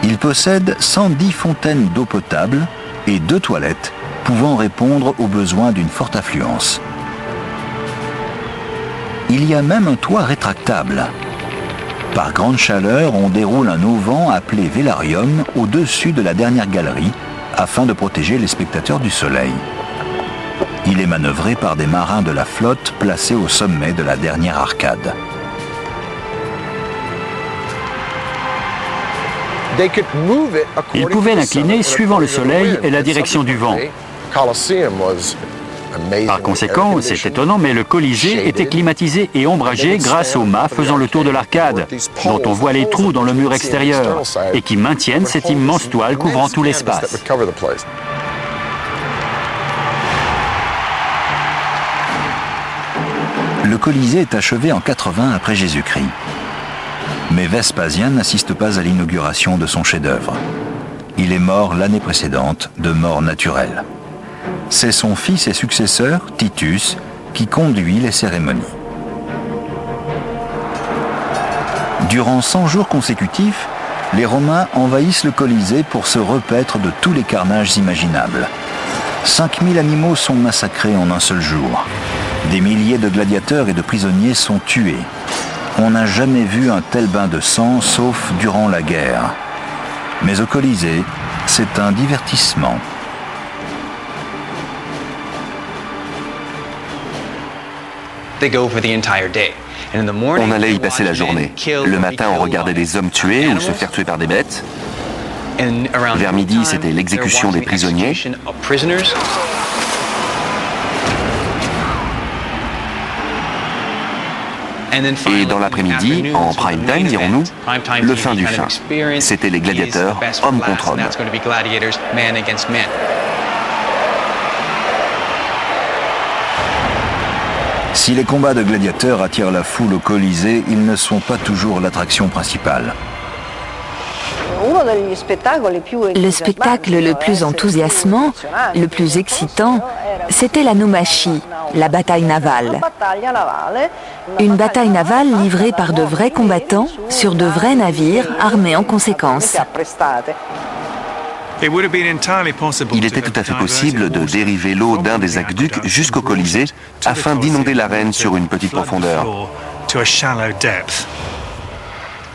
Il possède 110 fontaines d'eau potable et 2 toilettes pouvant répondre aux besoins d'une forte affluence. Il y a même un toit rétractable. Par grande chaleur, on déroule un auvent appelé vélarium au-dessus de la dernière galerie afin de protéger les spectateurs du soleil. Il est manœuvré par des marins de la flotte placés au sommet de la dernière arcade. Ils pouvaient l'incliner suivant le soleil et la direction du vent. Par conséquent, c'est étonnant, mais le Colisée était climatisé et ombragé grâce aux mâts faisant le tour de l'arcade, dont on voit les trous dans le mur extérieur, et qui maintiennent cette immense toile couvrant tout l'espace. Le Colisée est achevé en 80 après Jésus-Christ. Mais Vespasien n'assiste pas à l'inauguration de son chef-d'œuvre. Il est mort l'année précédente de mort naturelle. C'est son fils et successeur, Titus, qui conduit les cérémonies. Durant 100 jours consécutifs, les Romains envahissent le Colisée pour se repaître de tous les carnages imaginables. 5000 animaux sont massacrés en un seul jour. Des milliers de gladiateurs et de prisonniers sont tués. On n'a jamais vu un tel bain de sang, sauf durant la guerre. Mais au Colisée, c'est un divertissement. On allait y passer la journée. Le matin, on regardait des hommes tués ou se faire tuer par des bêtes. Vers midi, c'était l'exécution des prisonniers. Et dans l'après-midi, en prime time, dirons-nous, le fin du fin. C'était les gladiateurs, hommes contre hommes. Si les combats de gladiateurs attirent la foule au Colisée, ils ne sont pas toujours l'attraction principale. Le spectacle le plus enthousiasmant, le plus excitant, c'était la Naumachie, la bataille navale. Une bataille navale livrée par de vrais combattants sur de vrais navires armés en conséquence. Il était tout à fait possible de dériver l'eau d'un des aqueducs jusqu'au Colisée afin d'inonder l'arène sur une petite profondeur.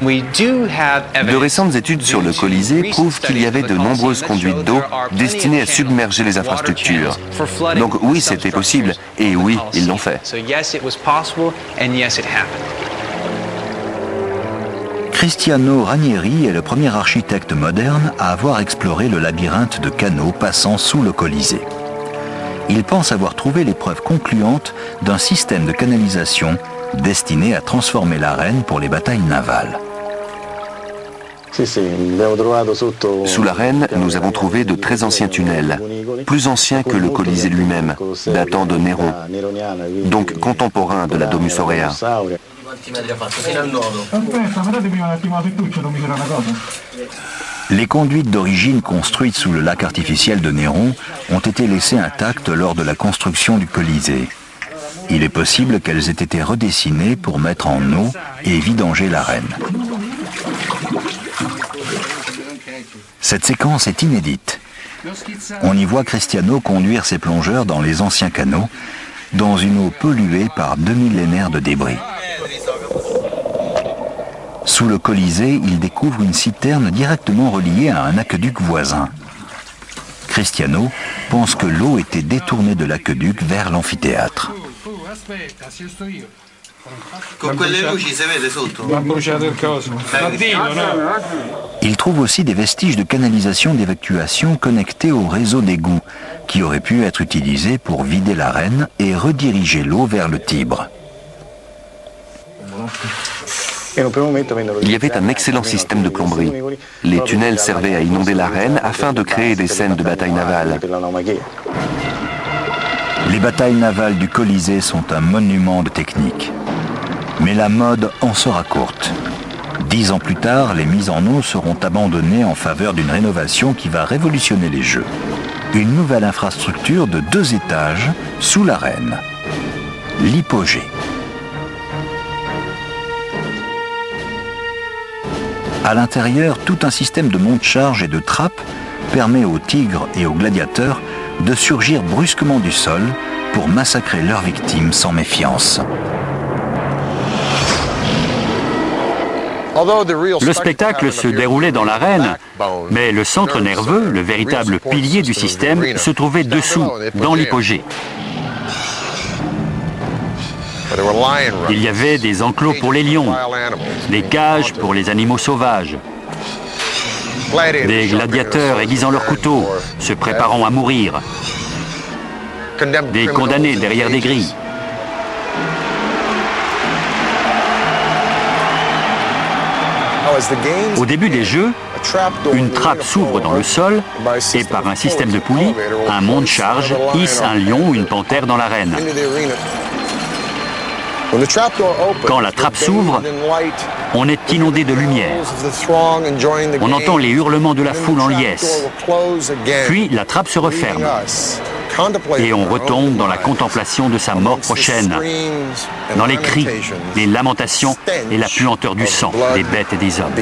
De récentes études sur le Colisée prouvent qu'il y avait de nombreuses conduites d'eau destinées à submerger les infrastructures. Donc oui, c'était possible, et oui, ils l'ont fait. Cristiano Ranieri est le premier architecte moderne à avoir exploré le labyrinthe de canaux passant sous le Colisée. Il pense avoir trouvé les preuves concluantes d'un système de canalisation destiné à transformer l'arène pour les batailles navales. Sous l'arène, nous avons trouvé de très anciens tunnels, plus anciens que le Colisée lui-même, datant de Néron, donc contemporain de la Domus Aurea. Les conduites d'origine construites sous le lac artificiel de Néron ont été laissées intactes lors de la construction du Colisée. Il est possible qu'elles aient été redessinées pour mettre en eau et vidanger l'arène. Cette séquence est inédite. On y voit Cristiano conduire ses plongeurs dans les anciens canaux, dans une eau polluée par 2 millénaires de débris. Sous le Colisée, il découvre une citerne directement reliée à un aqueduc voisin. Cristiano pense que l'eau était détournée de l'aqueduc vers l'amphithéâtre. Il trouve aussi des vestiges de canalisation d'évacuation connectés au réseau d'égouts, qui auraient pu être utilisés pour vider l'arène et rediriger l'eau vers le Tibre. Il y avait un excellent système de plomberie. Les tunnels servaient à inonder l'arène afin de créer des scènes de bataille navale. Les batailles navales du Colisée sont un monument de technique. Mais la mode en sera courte. 10 ans plus tard, les mises en eau seront abandonnées en faveur d'une rénovation qui va révolutionner les Jeux. Une nouvelle infrastructure de 2 étages sous l'arène. L'hypogée. À l'intérieur, tout un système de monte-charge et de trappes permet aux tigres et aux gladiateurs de surgir brusquement du sol pour massacrer leurs victimes sans méfiance. Le spectacle se déroulait dans l'arène, mais le centre nerveux, le véritable pilier du système, se trouvait dessous, dans l'hypogée. Il y avait des enclos pour les lions, des cages pour les animaux sauvages, des gladiateurs aiguisant leurs couteaux, se préparant à mourir, des condamnés derrière des grilles. Au début des Jeux, une trappe s'ouvre dans le sol et par un système de poulies, un monte-charge hisse un lion ou une panthère dans l'arène. Quand la trappe s'ouvre, on est inondé de lumière. On entend les hurlements de la foule en liesse. Puis la trappe se referme et on retombe dans la contemplation de sa mort prochaine, dans les cris, les lamentations et la puanteur du sang des bêtes et des hommes.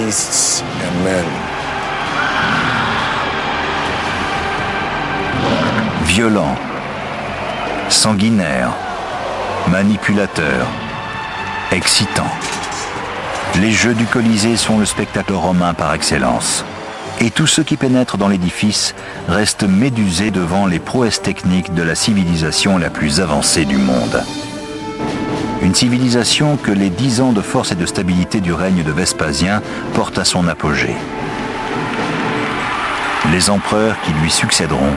Violent, sanguinaire, manipulateur, excitant. Les Jeux du Colisée sont le spectacle romain par excellence. Et tous ceux qui pénètrent dans l'édifice restent médusés devant les prouesses techniques de la civilisation la plus avancée du monde. Une civilisation que les 10 ans de force et de stabilité du règne de Vespasien portent à son apogée. Les empereurs qui lui succéderont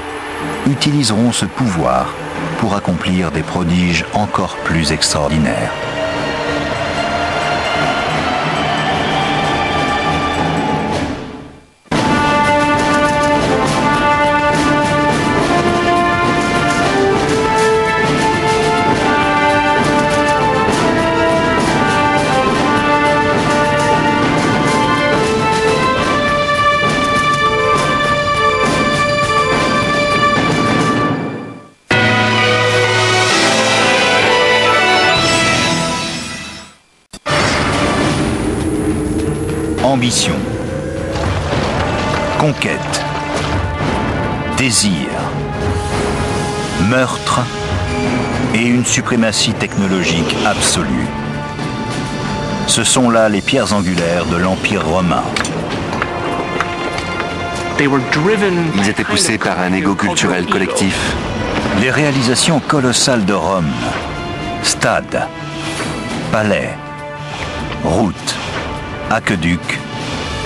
utiliseront ce pouvoir pour accomplir des prodiges encore plus extraordinaires. Ambition, conquête, désir, meurtre et une suprématie technologique absolue. Ce sont là les pierres angulaires de l'Empire romain. Ils étaient poussés par un ego culturel collectif. Les réalisations colossales de Rome, stades, palais, routes, aqueducs,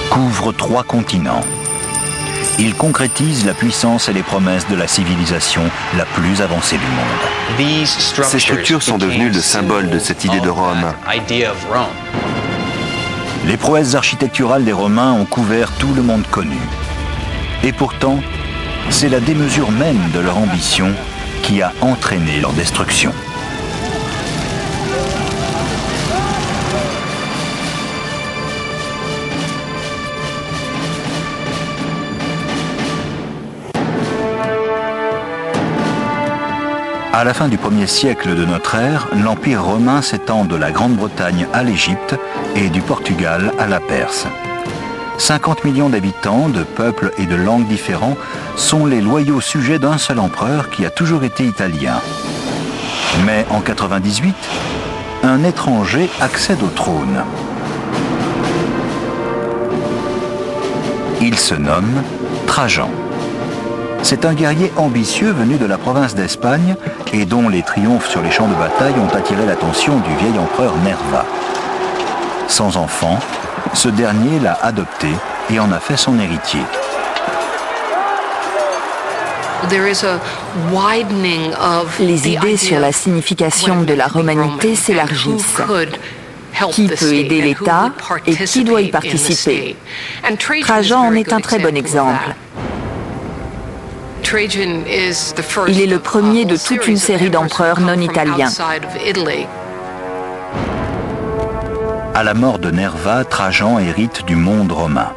couvrent 3 continents. Ils concrétisent la puissance et les promesses de la civilisation la plus avancée du monde. Ces structures sont devenues le symbole de cette idée de Rome. Les prouesses architecturales des Romains ont couvert tout le monde connu. Et pourtant, c'est la démesure même de leur ambition qui a entraîné leur destruction. À la fin du 1er siècle de notre ère, l'Empire romain s'étend de la Grande-Bretagne à l'Égypte et du Portugal à la Perse. 50 millions d'habitants, de peuples et de langues différents sont les loyaux sujets d'un seul empereur qui a toujours été italien. Mais en 98, un étranger accède au trône. Il se nomme Trajan. C'est un guerrier ambitieux venu de la province d'Espagne et dont les triomphes sur les champs de bataille ont attiré l'attention du vieil empereur Nerva. Sans enfant, ce dernier l'a adopté et en a fait son héritier. Les idées sur la signification de la romanité s'élargissent. Qui peut aider l'État et qui doit y participer? Trajan en est un très bon exemple. Il est le premier de toute une série d'empereurs non italiens. À la mort de Nerva, Trajan hérite du monde romain.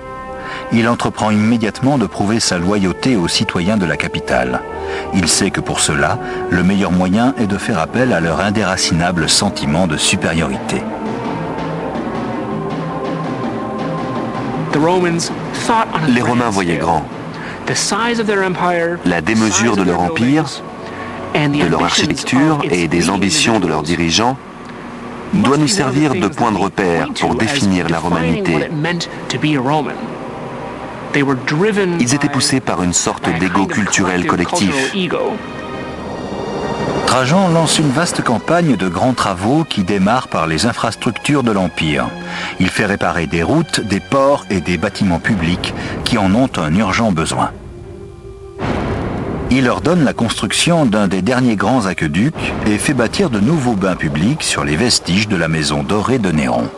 Il entreprend immédiatement de prouver sa loyauté aux citoyens de la capitale. Il sait que pour cela, le meilleur moyen est de faire appel à leur indéracinable sentiment de supériorité. Les Romains voyaient grand. La démesure de leur empire, de leur architecture et des ambitions de leurs dirigeants doit nous servir de point de repère pour définir la romanité. Ils étaient poussés par une sorte d'ego culturel collectif. Trajan lance une vaste campagne de grands travaux qui démarre par les infrastructures de l'Empire. Il fait réparer des routes, des ports et des bâtiments publics qui en ont un urgent besoin. Il ordonne la construction d'un des derniers grands aqueducs et fait bâtir de nouveaux bains publics sur les vestiges de la maison dorée de Néron.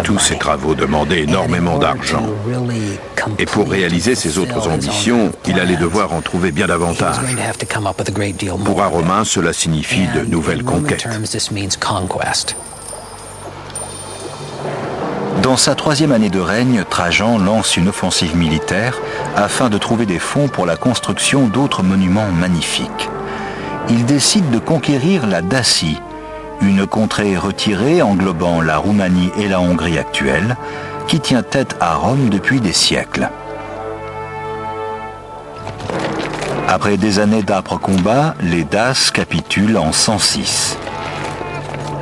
Tous ces travaux demandaient énormément d'argent. Et pour réaliser ses autres ambitions, il allait devoir en trouver bien davantage. Pour un Romain, cela signifie de nouvelles conquêtes. Dans sa 3e année de règne, Trajan lance une offensive militaire afin de trouver des fonds pour la construction d'autres monuments magnifiques. Il décide de conquérir la Dacie, une contrée retirée englobant la Roumanie et la Hongrie actuelle, qui tient tête à Rome depuis des siècles. Après des années d'âpres combats, les Daces capitulent en 106.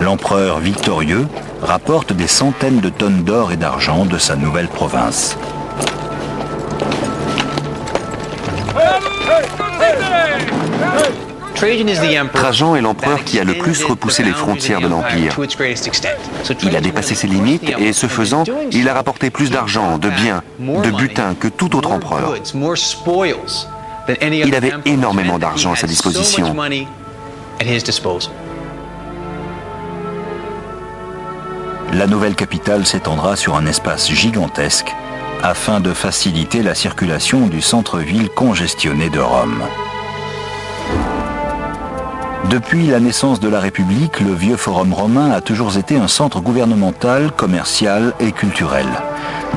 L'empereur victorieux rapporte des centaines de tonnes d'or et d'argent de sa nouvelle province. Trajan est l'empereur qui a le plus repoussé les frontières de l'Empire. Il a dépassé ses limites et, ce faisant, il a rapporté plus d'argent, de biens, de butin que tout autre empereur. Il avait énormément d'argent à sa disposition. La nouvelle capitale s'étendra sur un espace gigantesque afin de faciliter la circulation du centre-ville congestionné de Rome. Depuis la naissance de la République, le vieux forum romain a toujours été un centre gouvernemental, commercial et culturel.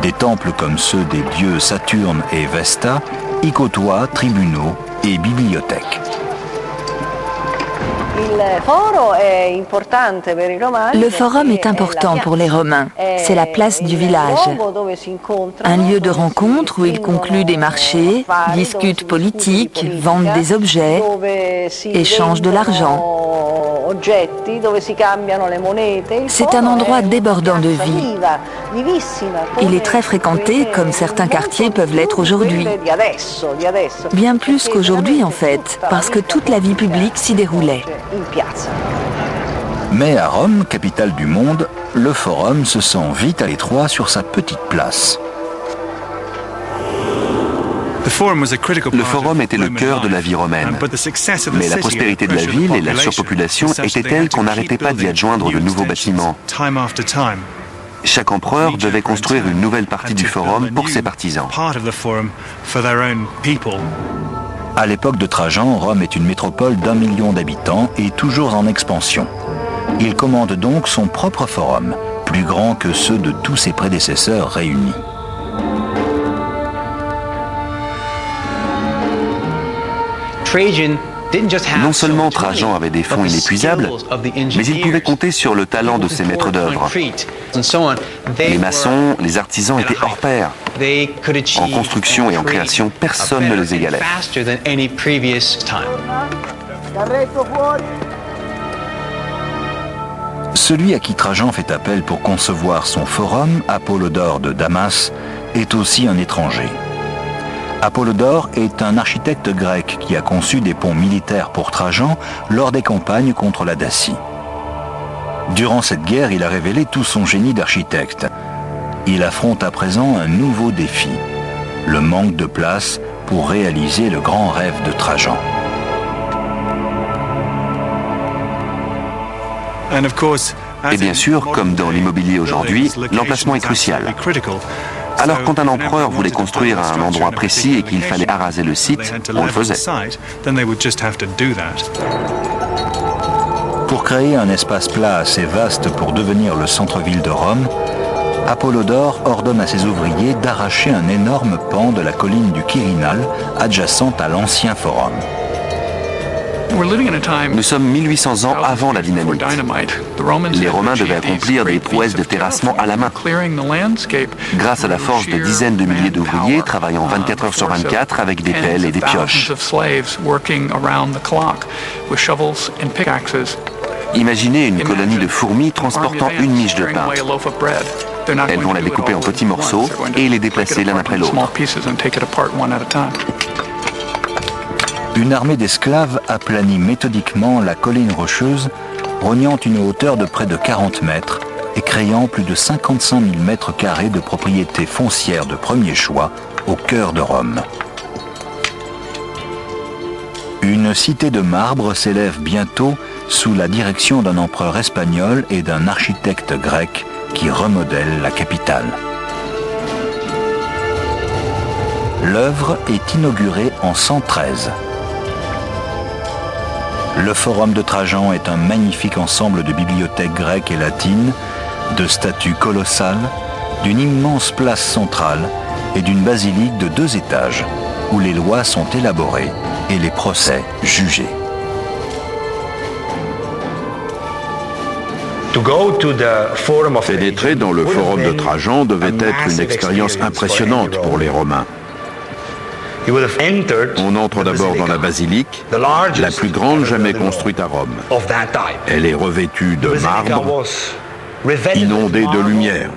Des temples comme ceux des dieux Saturne et Vesta y côtoient tribunaux et bibliothèques. Le forum est important pour les Romains. C'est la place du village. Un lieu de rencontre où ils concluent des marchés, discutent politique, vendent des objets, échangent de l'argent. C'est un endroit débordant de vie. Il est très fréquenté, comme certains quartiers peuvent l'être aujourd'hui. Bien plus qu'aujourd'hui en fait, parce que toute la vie publique s'y déroulait. Mais à Rome, capitale du monde, le forum se sent vite à l'étroit sur sa petite place. Le forum était le cœur de la vie romaine. Mais la prospérité de la ville et la surpopulation étaient telles qu'on n'arrêtait pas d'y adjoindre de nouveaux bâtiments. Chaque empereur devait construire une nouvelle partie du forum pour ses partisans. À l'époque de Trajan, Rome est une métropole d'1 million d'habitants et toujours en expansion. Il commande donc son propre forum, plus grand que ceux de tous ses prédécesseurs réunis. Non seulement Trajan avait des fonds inépuisables, mais il pouvait compter sur le talent de ses maîtres d'œuvre. Les maçons, les artisans étaient hors pair. En construction et en création, personne ne les égalait. Celui à qui Trajan fait appel pour concevoir son forum, Apollodore de Damas, est aussi un étranger. Apollodore est un architecte grec qui a conçu des ponts militaires pour Trajan lors des campagnes contre la Dacie. Durant cette guerre, il a révélé tout son génie d'architecte. Il affronte à présent un nouveau défi, le manque de place pour réaliser le grand rêve de Trajan. Et bien sûr, comme dans l'immobilier aujourd'hui, l'emplacement est crucial. Alors quand un empereur voulait construire à un endroit précis et qu'il fallait araser le site, on le faisait. Pour créer un espace plat assez vaste pour devenir le centre-ville de Rome, Apollodore ordonne à ses ouvriers d'arracher un énorme pan de la colline du Quirinal adjacente à l'ancien forum. Nous sommes 1800 ans avant la dynamite. Les Romains devaient accomplir des prouesses de terrassement à la main. Grâce à la force de dizaines de milliers d'ouvriers travaillant 24 heures sur 24 avec des pelles et des pioches. Imaginez une colonie de fourmis transportant une miche de pain. Elles vont la découper en petits morceaux et les déplacer l'un après l'autre. Une armée d'esclaves aplanit méthodiquement la colline rocheuse, rognant une hauteur de près de 40 mètres et créant plus de 55 000 mètres carrés de propriétés foncières de premier choix au cœur de Rome. Une cité de marbre s'élève bientôt sous la direction d'un empereur espagnol et d'un architecte grec qui remodèle la capitale. L'œuvre est inaugurée en 113. Le Forum de Trajan est un magnifique ensemble de bibliothèques grecques et latines, de statues colossales, d'une immense place centrale et d'une basilique de 2 étages, où les lois sont élaborées et les procès jugés. Pénétrer dans le Forum de Trajan devait être une expérience impressionnante pour les Romains. On entre d'abord dans la basilique, la plus grande jamais construite à Rome. Elle est revêtue de marbre, inondée de lumière.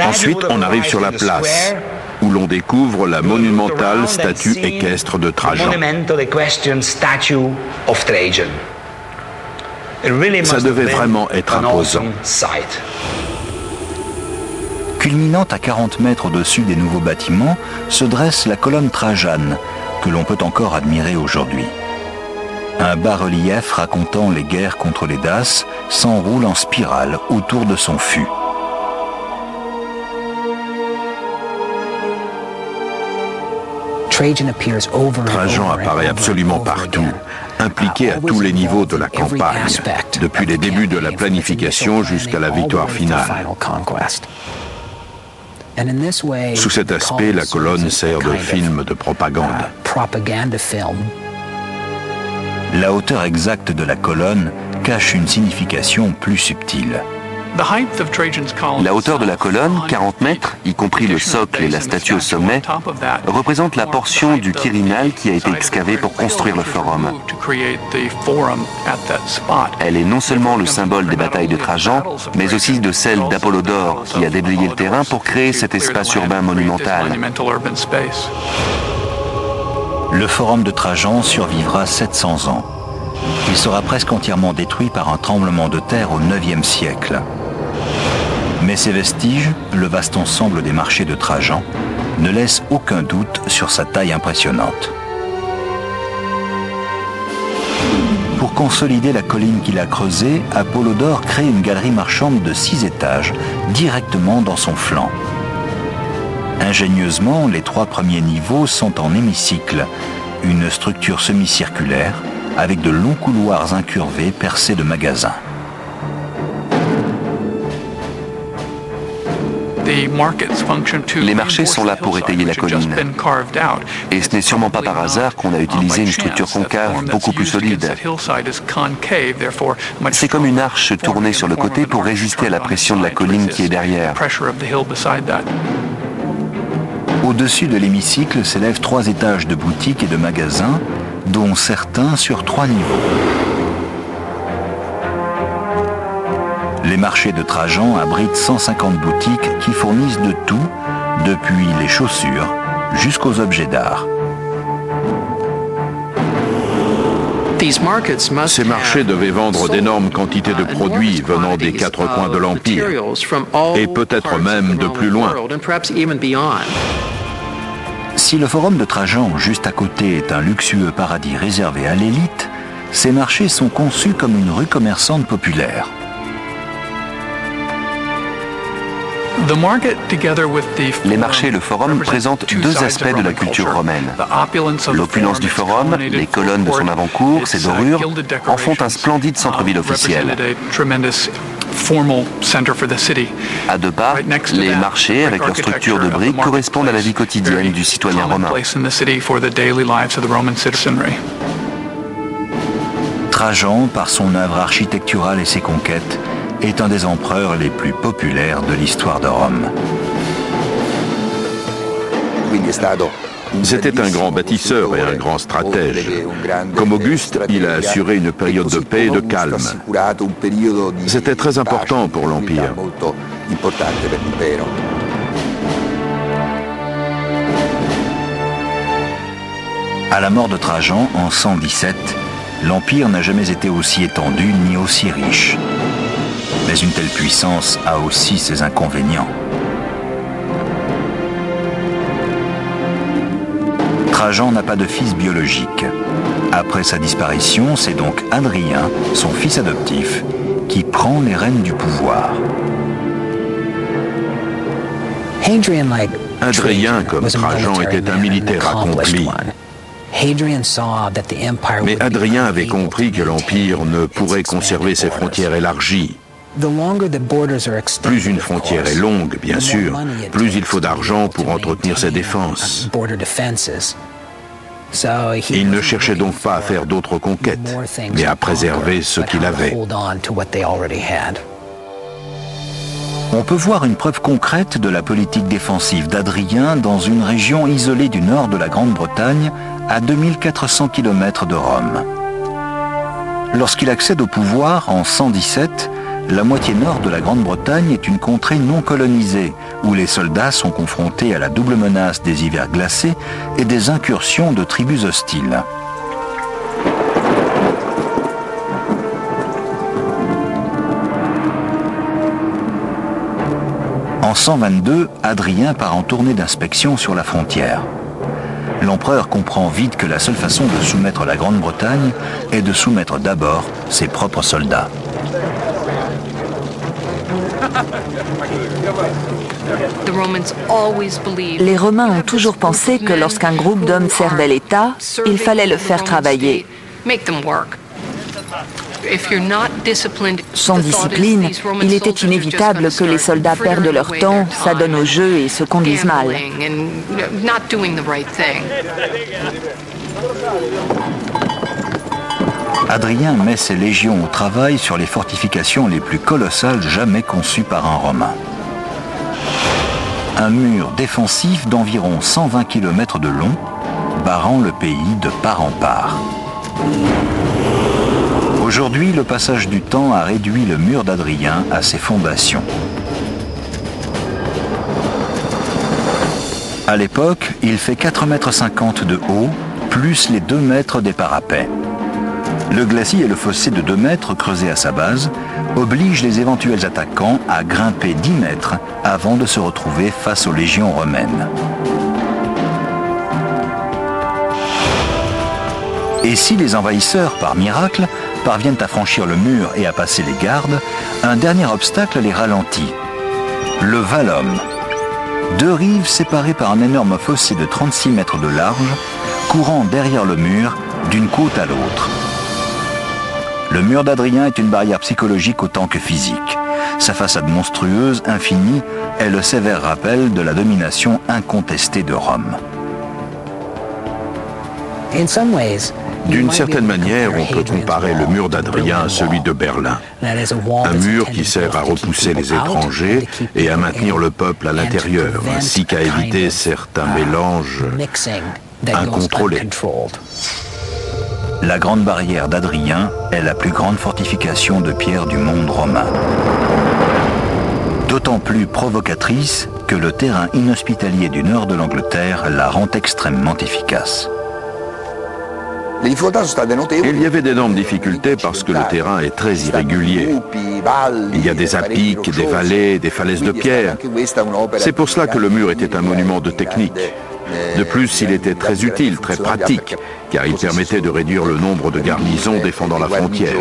Ensuite, on arrive sur la place, où l'on découvre la monumentale statue équestre de Trajan. Ça devait vraiment être imposant. Culminante à 40 mètres au-dessus des nouveaux bâtiments, se dresse la colonne Trajane, que l'on peut encore admirer aujourd'hui. Un bas-relief racontant les guerres contre les Daces s'enroule en spirale autour de son fût. Trajan apparaît absolument partout, impliqué à tous les niveaux de la campagne, depuis les débuts de la planification jusqu'à la victoire finale. Sous cet aspect, la colonne sert de film de propagande. La hauteur exacte de la colonne cache une signification plus subtile. La hauteur de la colonne, 40 mètres, y compris le socle et la statue au sommet, représente la portion du Quirinal qui a été excavée pour construire le forum. Elle est non seulement le symbole des batailles de Trajan, mais aussi de celle d'Apollodore qui a déblayé le terrain pour créer cet espace urbain monumental. Le forum de Trajan survivra 700 ans. Il sera presque entièrement détruit par un tremblement de terre au IXe siècle. Mais ces vestiges, le vaste ensemble des marchés de Trajan, ne laissent aucun doute sur sa taille impressionnante. Pour consolider la colline qu'il a creusée, Apollodore crée une galerie marchande de 6 étages, directement dans son flanc. Ingénieusement, les 3 premiers niveaux sont en hémicycle, une structure semi-circulaire, avec de longs couloirs incurvés percés de magasins. Les marchés sont là pour étayer la colline. Et ce n'est sûrement pas par hasard qu'on a utilisé une structure concave beaucoup plus solide. C'est comme une arche tournée sur le côté pour résister à la pression de la colline qui est derrière. Au-dessus de l'hémicycle s'élèvent 3 étages de boutiques et de magasins, dont certains sur 3 niveaux. Les marchés de Trajan abritent 150 boutiques qui fournissent de tout, depuis les chaussures jusqu'aux objets d'art. Ces marchés devaient vendre d'énormes quantités de produits venant des 4 coins de l'Empire, et peut-être même de plus loin. Si le forum de Trajan, juste à côté, est un luxueux paradis réservé à l'élite, ces marchés sont conçus comme une rue commerçante populaire. Les marchés et le forum présentent 2 aspects de la culture romaine. L'opulence du forum, les colonnes de son avant-cour, ses dorures, en font un splendide centre-ville officiel. À 2 pas, les marchés, avec leur structure de briques, correspondent à la vie quotidienne du citoyen romain. Trajan, par son œuvre architecturale et ses conquêtes, est un des empereurs les plus populaires de l'histoire de Rome. C'était un grand bâtisseur et un grand stratège. Comme Auguste, il a assuré une période de paix et de calme. C'était très important pour l'Empire. À la mort de Trajan en 117, l'Empire n'a jamais été aussi étendu ni aussi riche. Mais une telle puissance a aussi ses inconvénients. Trajan n'a pas de fils biologique. Après sa disparition, c'est donc Hadrien, son fils adoptif, qui prend les rênes du pouvoir. Hadrien, comme Trajan, était un militaire accompli. Mais Hadrien avait compris que l'Empire ne pourrait conserver ses frontières élargies. Plus une frontière est longue, bien sûr, plus il faut d'argent pour entretenir ses défenses. Il ne cherchait donc pas à faire d'autres conquêtes, mais à préserver ce qu'il avait. On peut voir une preuve concrète de la politique défensive d'Hadrien dans une région isolée du nord de la Grande-Bretagne, à 2400 km de Rome. Lorsqu'il accède au pouvoir en 117, la moitié nord de la Grande-Bretagne est une contrée non colonisée, où les soldats sont confrontés à la double menace des hivers glacés et des incursions de tribus hostiles. En 122, Hadrien part en tournée d'inspection sur la frontière. L'empereur comprend vite que la seule façon de soumettre la Grande-Bretagne est de soumettre d'abord ses propres soldats. Les Romains ont toujours pensé que lorsqu'un groupe d'hommes servait l'État, il fallait le faire travailler. Sans discipline, il était inévitable que les soldats perdent leur temps, s'adonnent au jeu et se conduisent mal. Hadrien met ses légions au travail sur les fortifications les plus colossales jamais conçues par un Romain. Un mur défensif d'environ 120 km de long, barrant le pays de part en part. Aujourd'hui, le passage du temps a réduit le mur d'Hadrien à ses fondations. À l'époque, il fait 4,50 m de haut, plus les 2 mètres des parapets. Le glacis et le fossé de 2 mètres creusé à sa base obligent les éventuels attaquants à grimper 10 mètres avant de se retrouver face aux légions romaines. Et si les envahisseurs, par miracle, parviennent à franchir le mur et à passer les gardes, un dernier obstacle les ralentit. Le Valum. 2 rives séparées par un énorme fossé de 36 mètres de large, courant derrière le mur d'une côte à l'autre. Le mur d'Adrien est une barrière psychologique autant que physique. Sa façade monstrueuse, infinie, est le sévère rappel de la domination incontestée de Rome. D'une certaine manière, on peut comparer le mur d'Adrien à celui de Berlin. Un mur qui sert à repousser les étrangers et à maintenir le peuple à l'intérieur, ainsi qu'à éviter certains mélanges incontrôlés. La grande barrière d'Adrien est la plus grande fortification de pierre du monde romain. D'autant plus provocatrice que le terrain inhospitalier du nord de l'Angleterre la rend extrêmement efficace. Il y avait d'énormes difficultés parce que le terrain est très irrégulier. Il y a des à-pics, des vallées, des falaises de pierre. C'est pour cela que le mur était un monument de technique. De plus, il était très utile, très pratique, car il permettait de réduire le nombre de garnisons défendant la frontière.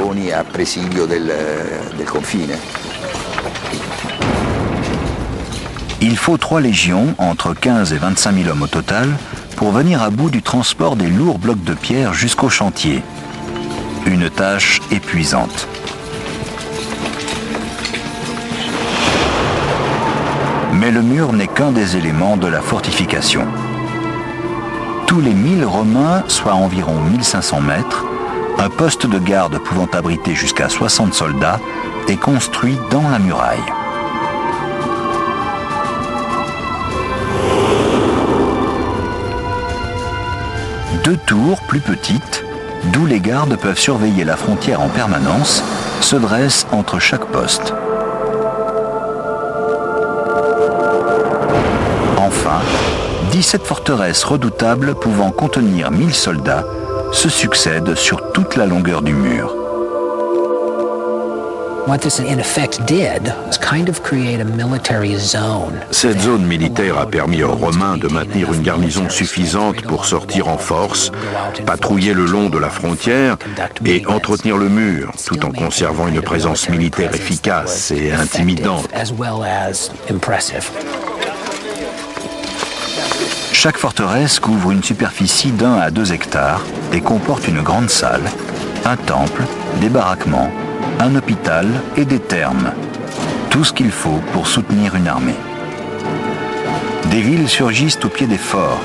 Il faut 3 légions, entre 15 et 25 000 hommes au total, pour venir à bout du transport des lourds blocs de pierre jusqu'au chantier. Une tâche épuisante. Mais le mur n'est qu'un des éléments de la fortification. Tous les 1000 Romains, soit environ 1500 mètres, un poste de garde pouvant abriter jusqu'à 60 soldats est construit dans la muraille. Deux tours plus petites, d'où les gardes peuvent surveiller la frontière en permanence, se dressent entre chaque poste. Enfin, 17 forteresses redoutables pouvant contenir 1000 soldats se succèdent sur toute la longueur du mur. Cette zone militaire a permis aux Romains de maintenir une garnison suffisante pour sortir en force, patrouiller le long de la frontière et entretenir le mur, tout en conservant une présence militaire efficace et intimidante. Chaque forteresse couvre une superficie d'1 à 2 hectares et comporte une grande salle, un temple, des baraquements, un hôpital et des thermes. Tout ce qu'il faut pour soutenir une armée. Des villes surgissent au pied des forts.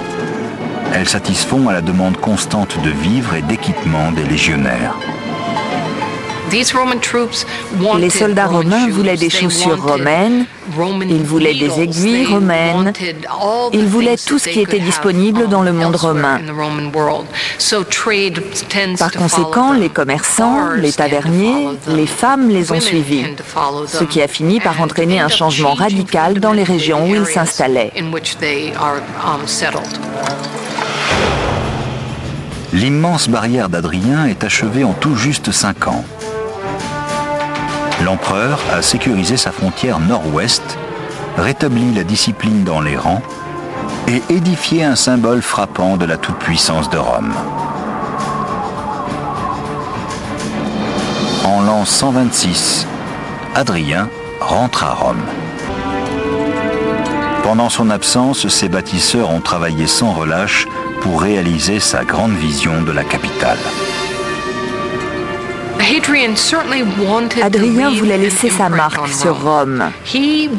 Elles satisfont à la demande constante de vivres et d'équipements des légionnaires. Les soldats romains voulaient des chaussures romaines, ils voulaient des aiguilles romaines, ils voulaient tout ce qui était disponible dans le monde romain. Par conséquent, les commerçants, les taverniers, les femmes les ont suivis, ce qui a fini par entraîner un changement radical dans les régions où ils s'installaient. L'immense barrière d'Adrien est achevée en tout juste 5 ans. L'empereur a sécurisé sa frontière nord-ouest, rétabli la discipline dans les rangs et édifié un symbole frappant de la toute-puissance de Rome. En l'an 126, Adrien rentre à Rome. Pendant son absence, ses bâtisseurs ont travaillé sans relâche pour réaliser sa grande vision de la capitale. Adrien voulait laisser sa marque sur Rome. Il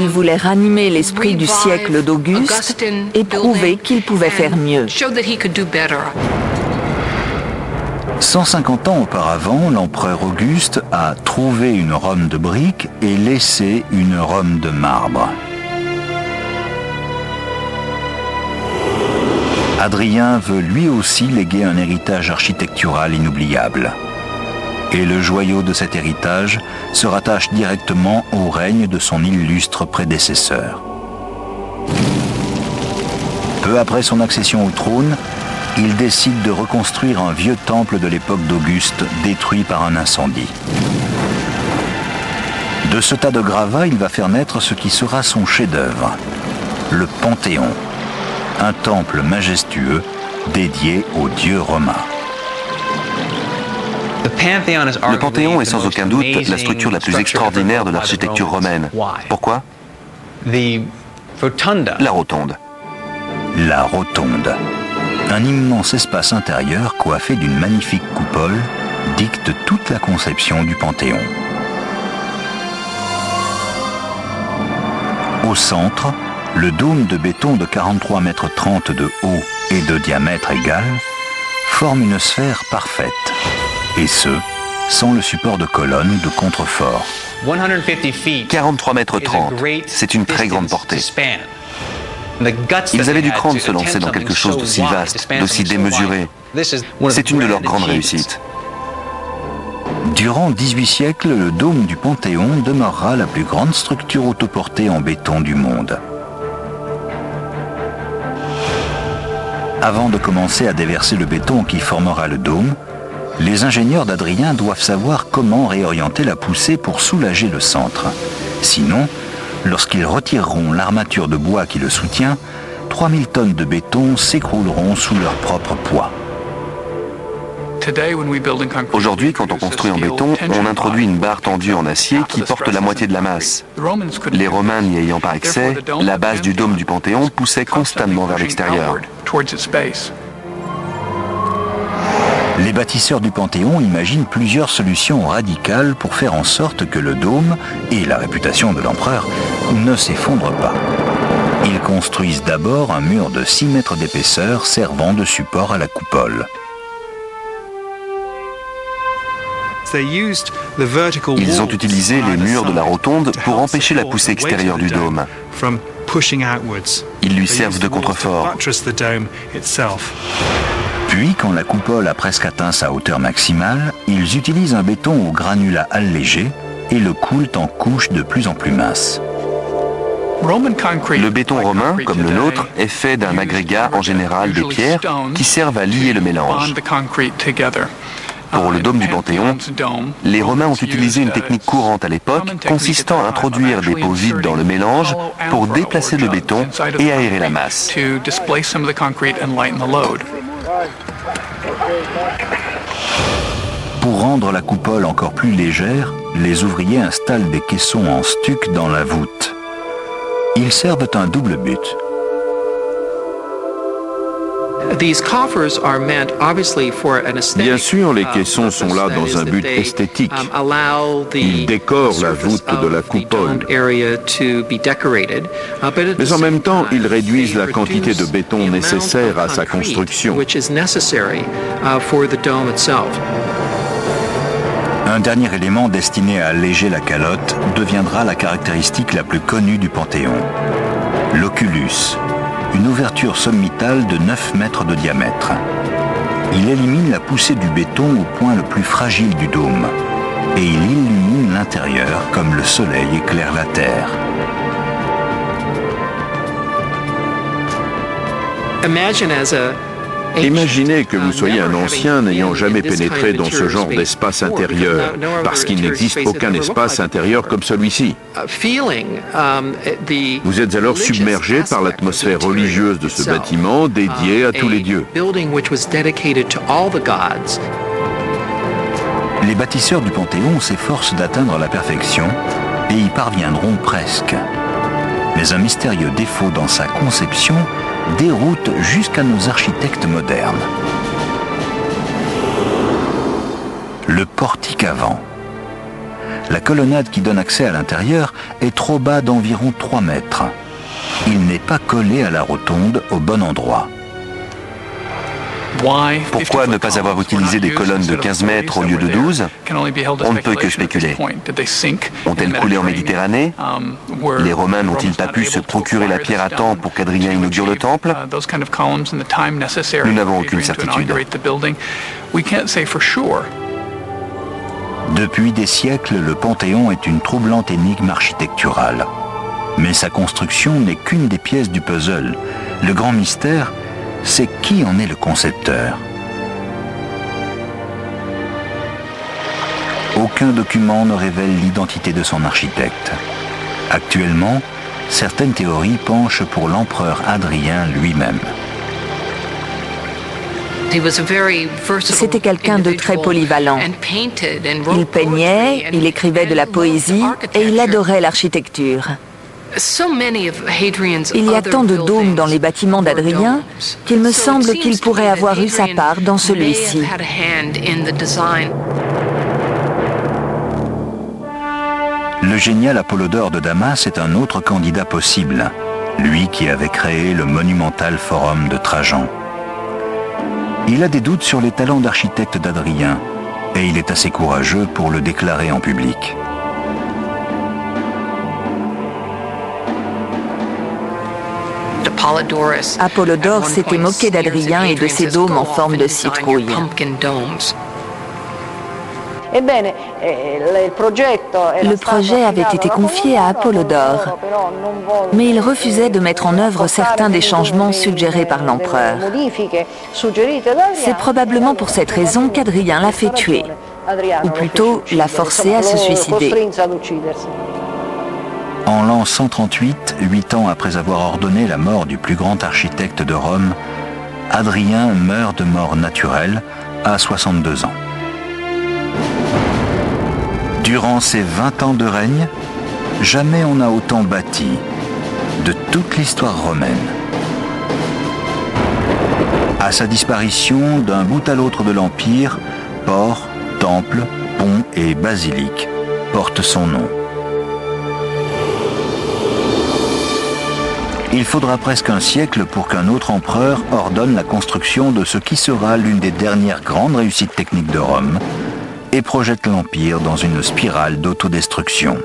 voulait ranimer l'esprit du siècle d'Auguste et prouver qu'il pouvait faire mieux. 150 ans auparavant, l'empereur Auguste a trouvé une Rome de briques et laissé une Rome de marbre. Adrien veut lui aussi léguer un héritage architectural inoubliable. Et le joyau de cet héritage se rattache directement au règne de son illustre prédécesseur. Peu après son accession au trône, il décide de reconstruire un vieux temple de l'époque d'Auguste détruit par un incendie. De ce tas de gravats, il va faire naître ce qui sera son chef-d'œuvre, le Panthéon. Un temple majestueux dédié aux dieux romains. Le Panthéon est sans aucun doute la structure la plus extraordinaire de l'architecture romaine. Pourquoi ? La rotonde. La rotonde. Un immense espace intérieur coiffé d'une magnifique coupole dicte toute la conception du Panthéon. Au centre, le dôme de béton de 43,30 mètres de haut et de diamètre égal forme une sphère parfaite, et ce, sans le support de colonnes ou de contreforts. 43,30 mètres, c'est une très grande portée. Ils avaient du cran de se lancer dans quelque chose d'aussi vaste, d'aussi démesuré. C'est une de leurs grandes réussites. Durant 18 siècles, le dôme du Panthéon demeurera la plus grande structure autoportée en béton du monde. Avant de commencer à déverser le béton qui formera le dôme, les ingénieurs d'Adrien doivent savoir comment réorienter la poussée pour soulager le centre. Sinon, lorsqu'ils retireront l'armature de bois qui le soutient, 3000 tonnes de béton s'écrouleront sous leur propre poids. Aujourd'hui, quand on construit en béton, on introduit une barre tendue en acier qui porte la moitié de la masse. Les Romains n'y ayant pas accès, la base du dôme du Panthéon poussait constamment vers l'extérieur. Les bâtisseurs du Panthéon imaginent plusieurs solutions radicales pour faire en sorte que le dôme et la réputation de l'empereur ne s'effondrent pas. Ils construisent d'abord un mur de 6 mètres d'épaisseur servant de support à la coupole. Ils ont utilisé les murs de la rotonde pour empêcher la poussée extérieure du dôme. Ils lui servent de contrefort. Puis, quand la coupole a presque atteint sa hauteur maximale, ils utilisent un béton au granulat allégé et le coulent en couches de plus en plus minces. Le béton romain, comme le nôtre, est fait d'un agrégat, en général des pierres, qui servent à lier le mélange. Pour le dôme du Panthéon, les Romains ont utilisé une technique courante à l'époque, consistant à introduire des pots vides dans le mélange pour déplacer le béton et aérer la masse. Pour rendre la coupole encore plus légère, les ouvriers installent des caissons en stuc dans la voûte. Ils servent un double but. Bien sûr, les caissons sont là dans un but esthétique. Ils décorent la voûte de la coupole. Mais en même temps, ils réduisent la quantité de béton nécessaire à sa construction. Un dernier élément destiné à alléger la calotte deviendra la caractéristique la plus connue du Panthéon. L'oculus, une ouverture sommitale de 9 mètres de diamètre. Il élimine la poussée du béton au point le plus fragile du dôme et il illumine l'intérieur comme le soleil éclaire la terre. Imaginez que vous soyez un ancien n'ayant jamais pénétré dans ce genre d'espace intérieur, parce qu'il n'existe aucun espace intérieur comme celui-ci. Vous êtes alors submergé par l'atmosphère religieuse de ce bâtiment dédié à tous les dieux. Les bâtisseurs du Panthéon s'efforcent d'atteindre la perfection et y parviendront presque. Mais un mystérieux défaut dans sa conception déroute jusqu'à nos architectes modernes. Le portique avant. La colonnade qui donne accès à l'intérieur est trop bas d'environ 3 mètres. Il n'est pas collé à la rotonde au bon endroit. Pourquoi ne pas avoir utilisé des colonnes de 15 mètres au lieu de 12? On ne peut que spéculer. Ont-elles coulé en Méditerranée? Les Romains n'ont-ils pas pu se procurer la pierre à temps pour qu'Adrien inaugure le temple? Nous n'avons aucune certitude. Depuis des siècles, le Panthéon est une troublante énigme architecturale. Mais sa construction n'est qu'une des pièces du puzzle. Le grand mystère, c'est qui en est le concepteur. Aucun document ne révèle l'identité de son architecte. Actuellement, certaines théories penchent pour l'empereur Hadrien lui-même. C'était quelqu'un de très polyvalent. Il peignait, il écrivait de la poésie et il adorait l'architecture. Il y a tant de dômes dans les bâtiments d'Hadrien qu'il me semble qu'il pourrait avoir eu sa part dans celui-ci. Le génial Apollodore de Damas est un autre candidat possible, lui qui avait créé le monumental forum de Trajan. Il a des doutes sur les talents d'architecte d'Hadrien, et il est assez courageux pour le déclarer en public. Apollodore s'était moqué d'Hadrien et de ses dômes en forme de citrouille. Le projet avait été confié à Apollodore, mais il refusait de mettre en œuvre certains des changements suggérés par l'empereur. C'est probablement pour cette raison qu'Hadrien l'a fait tuer, ou plutôt l'a forcé à se suicider. En l'an 138, 8 ans après avoir ordonné la mort du plus grand architecte de Rome, Hadrien meurt de mort naturelle à 62 ans. Durant ces 20 ans de règne, jamais on n'a autant bâti de toute l'histoire romaine. À sa disparition, d'un bout à l'autre de l'Empire, ports, temples, ponts et basiliques portent son nom. Il faudra presque un siècle pour qu'un autre empereur ordonne la construction de ce qui sera l'une des dernières grandes réussites techniques de Rome et projette l'Empire dans une spirale d'autodestruction.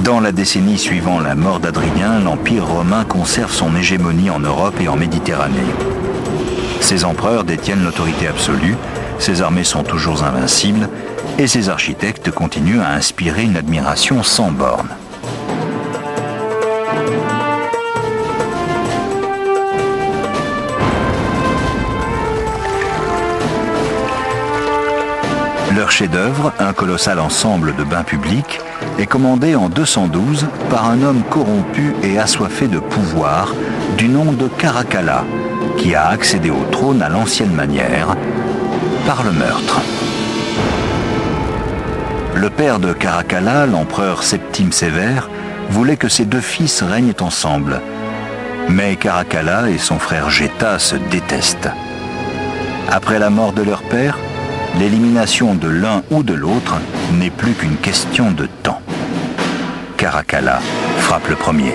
Dans la décennie suivant la mort d'Hadrien, l'Empire romain conserve son hégémonie en Europe et en Méditerranée. Ses empereurs détiennent l'autorité absolue, ses armées sont toujours invincibles et ses architectes continuent à inspirer une admiration sans borne. Leur chef-d'œuvre, un colossal ensemble de bains publics, est commandé en 212 par un homme corrompu et assoiffé de pouvoir du nom de Caracalla, qui a accédé au trône à l'ancienne manière, par le meurtre. Le père de Caracalla, l'empereur Septime Sévère, voulait que ses deux fils règnent ensemble. Mais Caracalla et son frère Geta se détestent. Après la mort de leur père, l'élimination de l'un ou de l'autre n'est plus qu'une question de temps. Caracalla frappe le premier.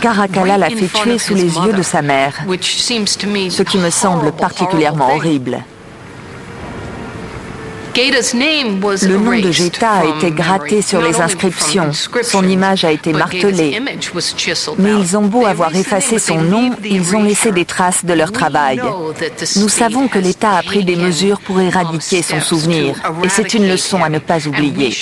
Caracalla l'a fait tuer sous les yeux de sa mère, ce qui me semble particulièrement horrible. Le nom de Geta a été gratté sur les inscriptions, son image a été martelée, mais ils ont beau avoir effacé son nom, ils ont laissé des traces de leur travail. Nous savons que l'État a pris des mesures pour éradiquer son souvenir, et c'est une leçon à ne pas oublier.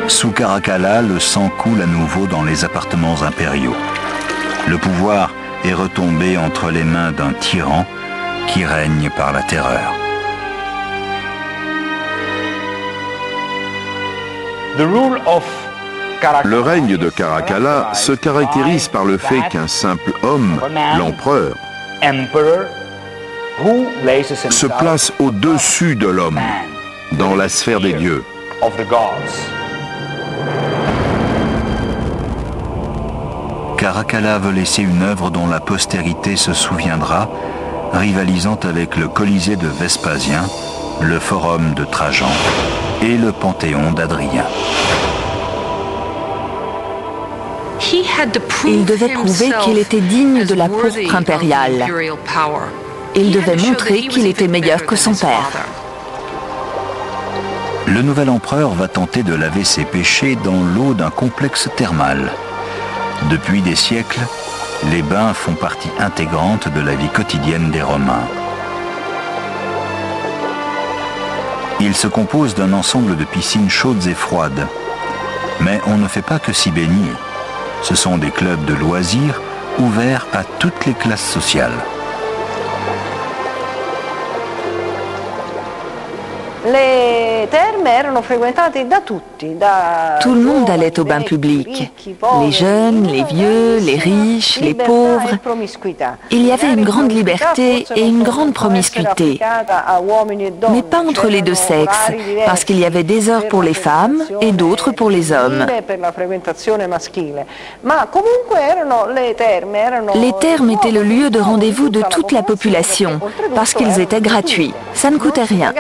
Sous Caracalla, le sang coule à nouveau dans les appartements impériaux. Le pouvoir est retombé entre les mains d'un tyran qui règne par la terreur. Le règne de Caracalla se caractérise par le fait qu'un simple homme, l'empereur, se place au-dessus de l'homme, dans la sphère des dieux. Caracalla veut laisser une œuvre dont la postérité se souviendra, rivalisant avec le Colisée de Vespasien, le Forum de Trajan et le Panthéon d'Hadrien. Il devait prouver qu'il était digne de la pourpre impériale. Il devait montrer qu'il était meilleur que son père. Le nouvel empereur va tenter de laver ses péchés dans l'eau d'un complexe thermal. Depuis des siècles, les bains font partie intégrante de la vie quotidienne des Romains. Ils se composent d'un ensemble de piscines chaudes et froides. Mais on ne fait pas que s'y baigner. Ce sont des clubs de loisirs ouverts à toutes les classes sociales. Tout le monde allait au bain public. Les jeunes, les vieux, les riches, les pauvres. Il y avait une grande liberté et une grande promiscuité. Mais pas entre les deux sexes, parce qu'il y avait des heures pour les femmes et d'autres pour les hommes. Les thermes étaient le lieu de rendez-vous de toute la population, parce qu'ils étaient gratuits. Ça ne coûtait rien.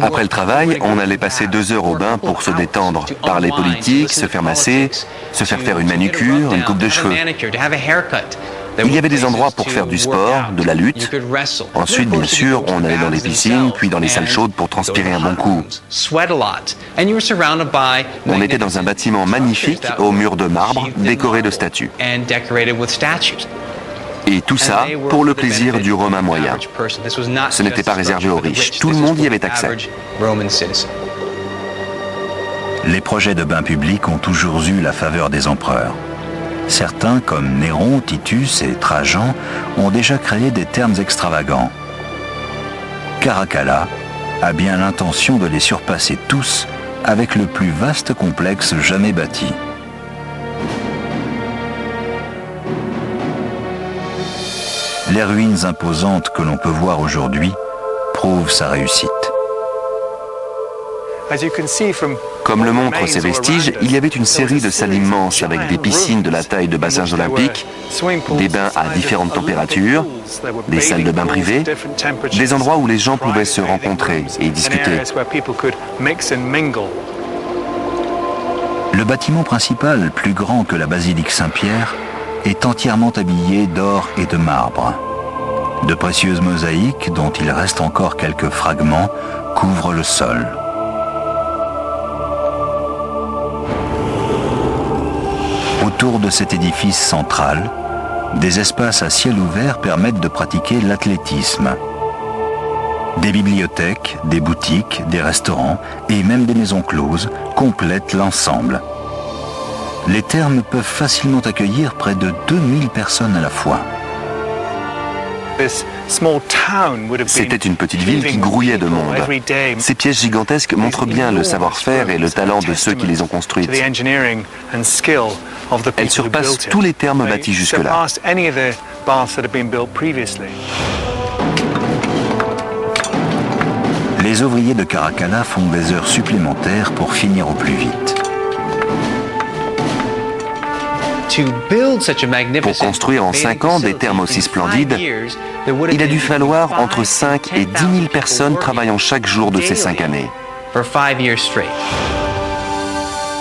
Après le travail, on allait passer 2 heures au bain pour se détendre, parler politique, se faire masser, se faire une manucure, une coupe de cheveux. Il y avait des endroits pour faire du sport, de la lutte. Ensuite, bien sûr, on allait dans les piscines, puis dans les salles chaudes pour transpirer un bon coup. On était dans un bâtiment magnifique, aux murs de marbre, décoré de statues. Et tout ça pour le plaisir du Romain moyen. Ce n'était pas réservé aux riches, tout le monde y avait accès. Les projets de bains publics ont toujours eu la faveur des empereurs. Certains, comme Néron, Titus et Trajan, ont déjà créé des thermes extravagants. Caracalla a bien l'intention de les surpasser tous avec le plus vaste complexe jamais bâti. Les ruines imposantes que l'on peut voir aujourd'hui prouvent sa réussite. Comme le montrent ces vestiges, il y avait une série de salles immenses avec des piscines de la taille de bassins olympiques, des bains à différentes températures, des salles de bains privées, des endroits où les gens pouvaient se rencontrer et discuter. Le bâtiment principal, plus grand que la basilique Saint-Pierre, est entièrement habillé d'or et de marbre. De précieuses mosaïques, dont il reste encore quelques fragments, couvrent le sol. Autour de cet édifice central, des espaces à ciel ouvert permettent de pratiquer l'athlétisme. Des bibliothèques, des boutiques, des restaurants et même des maisons closes complètent l'ensemble. Les thermes peuvent facilement accueillir près de 2000 personnes à la fois. C'était une petite ville qui grouillait de monde. Ces pièces gigantesques montrent bien le savoir-faire et le talent de ceux qui les ont construites. Elles surpassent tous les thermes bâtis jusque-là. Les ouvriers de Caracalla font des heures supplémentaires pour finir au plus vite. Pour construire en 5 ans des thermes aussi splendides, il a dû falloir entre 5 et 10 000 personnes travaillant chaque jour de ces 5 années.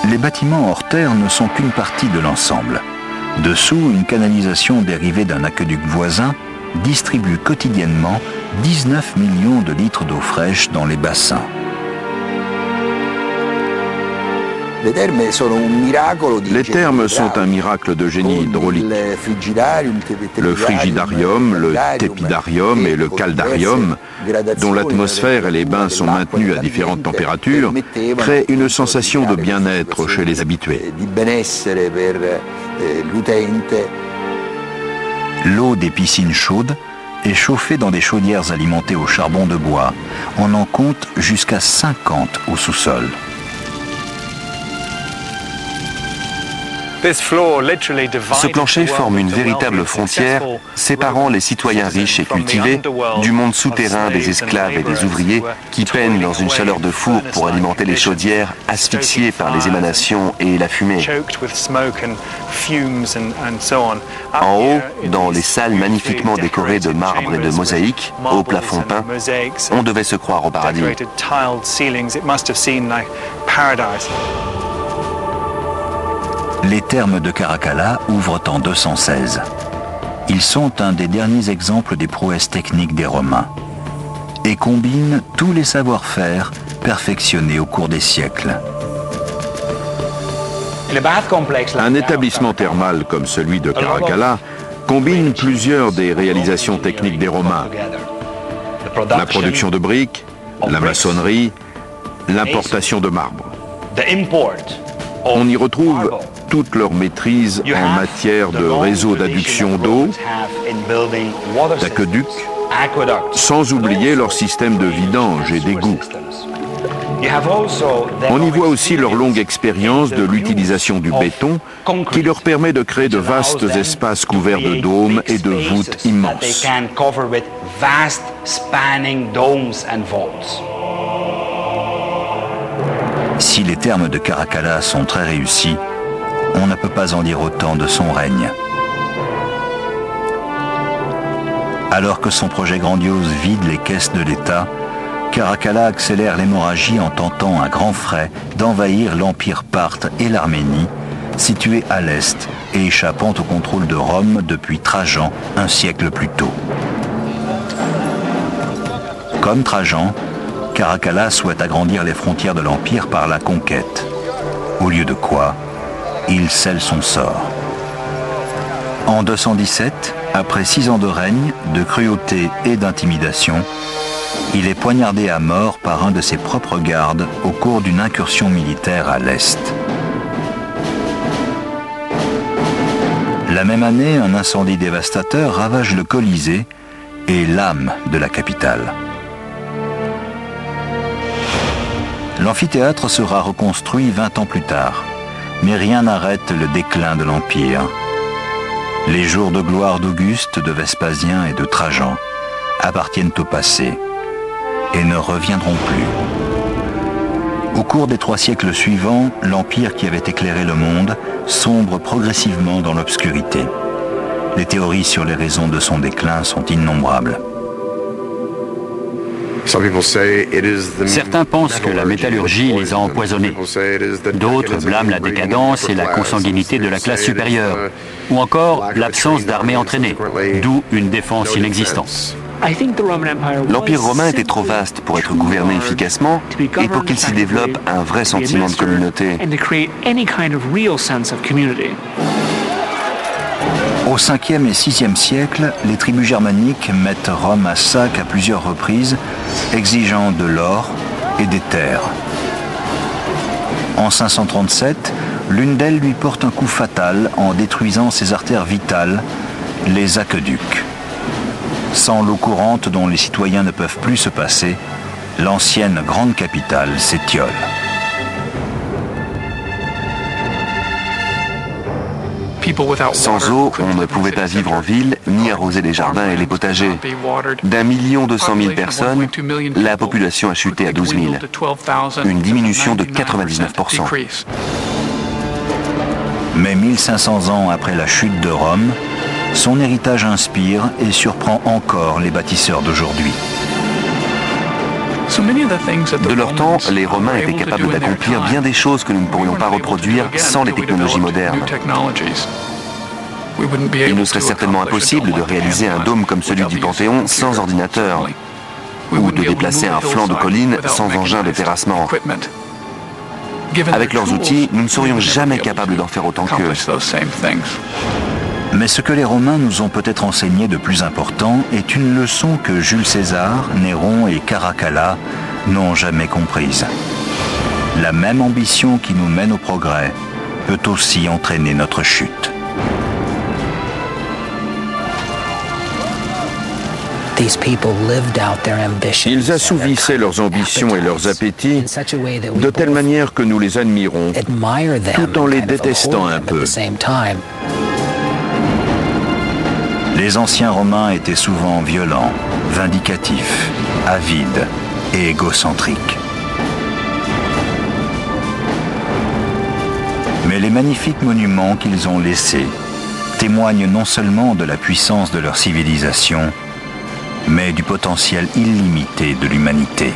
Les bâtiments hors terre ne sont qu'une partie de l'ensemble. Dessous, une canalisation dérivée d'un aqueduc voisin distribue quotidiennement 19 millions de litres d'eau fraîche dans les bassins. Les thermes sont un miracle de génie hydraulique. Le frigidarium, le tepidarium et le caldarium, dont l'atmosphère et les bains sont maintenus à différentes températures, créent une sensation de bien-être chez les habitués. L'eau des piscines chaudes est chauffée dans des chaudières alimentées au charbon de bois. On en compte jusqu'à 50 au sous-sol. Ce plancher forme une véritable frontière séparant les citoyens riches et cultivés du monde souterrain des esclaves et des ouvriers qui peinent dans une chaleur de four pour alimenter les chaudières asphyxiées par les émanations et la fumée. En haut, dans les salles magnifiquement décorées de marbre et de mosaïques, au plafond peint, on devait se croire au paradis. Les thermes de Caracalla ouvrent en 216. Ils sont un des derniers exemples des prouesses techniques des Romains et combinent tous les savoir-faire perfectionnés au cours des siècles. Un établissement thermal comme celui de Caracalla combine plusieurs des réalisations techniques des Romains. La production de briques, la maçonnerie, l'importation de marbre. On y retrouve toute leur maîtrise en matière de réseaux d'adduction d'eau, d'aqueducs, sans oublier leur système de vidange et d'égout. On y voit aussi leur longue expérience de l'utilisation du béton qui leur permet de créer de vastes espaces couverts de dômes et de voûtes immenses. Si les termes de Caracalla sont très réussis, on ne peut pas en dire autant de son règne. Alors que son projet grandiose vide les caisses de l'État, Caracalla accélère l'hémorragie en tentant à grands frais d'envahir l'Empire parthe et l'Arménie, situés à l'est et échappant au contrôle de Rome depuis Trajan, un siècle plus tôt. Comme Trajan, Caracalla souhaite agrandir les frontières de l'Empire par la conquête, au lieu de quoi il scelle son sort. En 217, après 6 ans de règne, de cruauté et d'intimidation, il est poignardé à mort par un de ses propres gardes au cours d'une incursion militaire à l'est. La même année, un incendie dévastateur ravage le Colisée et l'âme de la capitale. L'amphithéâtre sera reconstruit 20 ans plus tard, mais rien n'arrête le déclin de l'Empire. Les jours de gloire d'Auguste, de Vespasien et de Trajan appartiennent au passé et ne reviendront plus. Au cours des 3 siècles suivants, l'Empire qui avait éclairé le monde sombre progressivement dans l'obscurité. Les théories sur les raisons de son déclin sont innombrables. Certains pensent que la métallurgie les a empoisonnés. D'autres blâment la décadence et la consanguinité de la classe supérieure, ou encore l'absence d'armées entraînées, d'où une défense inexistante. L'Empire romain était trop vaste pour être gouverné efficacement et pour qu'il s'y développe un vrai sentiment de communauté. Au 5e et 6e siècle, les tribus germaniques mettent Rome à sac à plusieurs reprises, exigeant de l'or et des terres. En 537, l'une d'elles lui porte un coup fatal en détruisant ses artères vitales, les aqueducs. Sans l'eau courante dont les citoyens ne peuvent plus se passer, l'ancienne grande capitale s'étiole. Sans eau, on ne pouvait pas vivre en ville ni arroser les jardins et les potagers. d'1 200 000 personnes, la population a chuté à 12 000, une diminution de 99%. Mais 1500 ans après la chute de Rome, son héritage inspire et surprend encore les bâtisseurs d'aujourd'hui. De leur temps, les Romains étaient capables d'accomplir bien des choses que nous ne pourrions pas reproduire sans les technologies modernes. Il nous serait certainement impossible de réaliser un dôme comme celui du Panthéon sans ordinateur, ou de déplacer un flanc de colline sans engin de terrassement. Avec leurs outils, nous ne serions jamais capables d'en faire autant qu'eux. Mais ce que les Romains nous ont peut-être enseigné de plus important est une leçon que Jules César, Néron et Caracalla n'ont jamais comprise. La même ambition qui nous mène au progrès peut aussi entraîner notre chute. Ils assouvissaient leurs ambitions et leurs appétits de telle manière que nous les admirons, tout en les détestant un peu. Les anciens Romains étaient souvent violents, vindicatifs, avides et égocentriques. Mais les magnifiques monuments qu'ils ont laissés témoignent non seulement de la puissance de leur civilisation, mais du potentiel illimité de l'humanité.